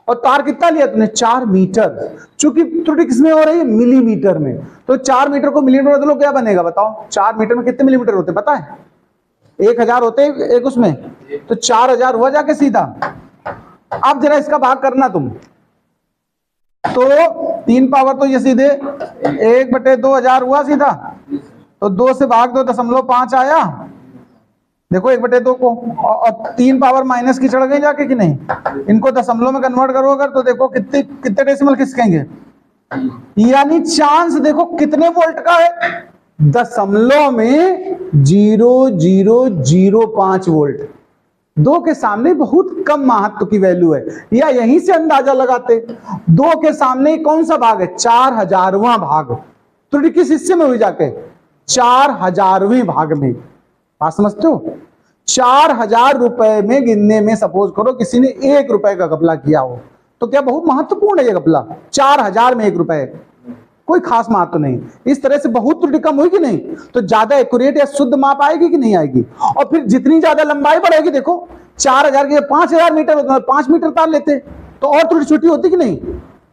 और तार कितना लिया तुमने, 4 मीटर। चूंकि त्रुटि किसमें हो रही है, मिलीमीटर में, तो 4 मीटर को मिलीमीटर बदलो, क्या बनेगा बताओ। 4 मीटर में कितने मिलीमीटर होते पता है, 1000 होते हैं एक उसमें, तो 4000 हुआ जाके सीधा। अब जरा इसका भाग करना तुम, तो 3 पावर तो ये सीधे 1/2000 हुआ सीधा, तो 2 से भाग दो, 0.5 आया। देखो 1/2 को, और 3 पावर माइनस की चढ़ गई जाके कि नहीं। इनको दशमलव में कन्वर्ट करो अगर, तो देखो कितने डेसिमल खिसकेंगे, यानी चांस देखो कितने वोल्ट का है, 0.0005 वोल्ट। 2 के सामने बहुत कम महत्व की वैल्यू है, या यहीं से अंदाजा लगाते। 2 के सामने कौन सा भाग है, 4000वां भाग। त्रुटि किस हिस्से में हुई जाके, 4000वें भाग में। बात समझते हो, 4000 रुपए में गिनने में सपोज करो किसी ने 1 रुपए का घपला किया हो, तो क्या बहुत महत्वपूर्ण है ये घपला, 4000 में 1 रुपए, कोई खास महत्व नहीं। इस तरह से बहुत त्रुटि कम हुई कि नहीं, तो ज्यादा एक्यूरेट या शुद्ध माप आएगी कि नहीं आएगी। और फिर जितनी ज्यादा लंबाई बढ़ेगी, देखो 4000 के 5000 मीटर होता है, 5 मीटर तार लेते तो और त्रुटि छोटी होती कि नहीं,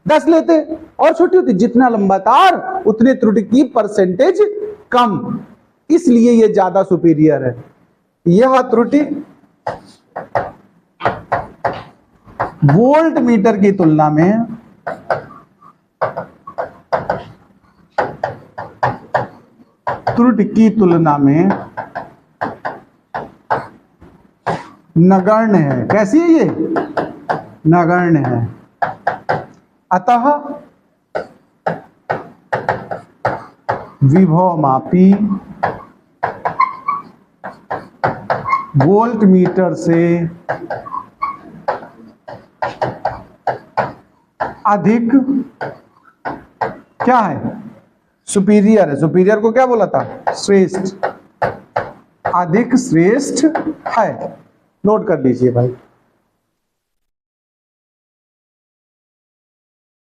10 लेते और छोटी होती। जितना लंबा तार उतनी त्रुटि की परसेंटेज कम, इसलिए ये ज्यादा सुपीरियर है। यह त्रुटि वोल्ट मीटर की तुलना में त्रुटि की तुलना में नगण्य है। कैसी है ये, नगण्य है। अतः विभव मापी वोल्ट मीटर से अधिक क्या है, सुपीरियर है। सुपीरियर को क्या बोला था, श्रेष्ठ, अधिक श्रेष्ठ है। नोट कर लीजिए भाई।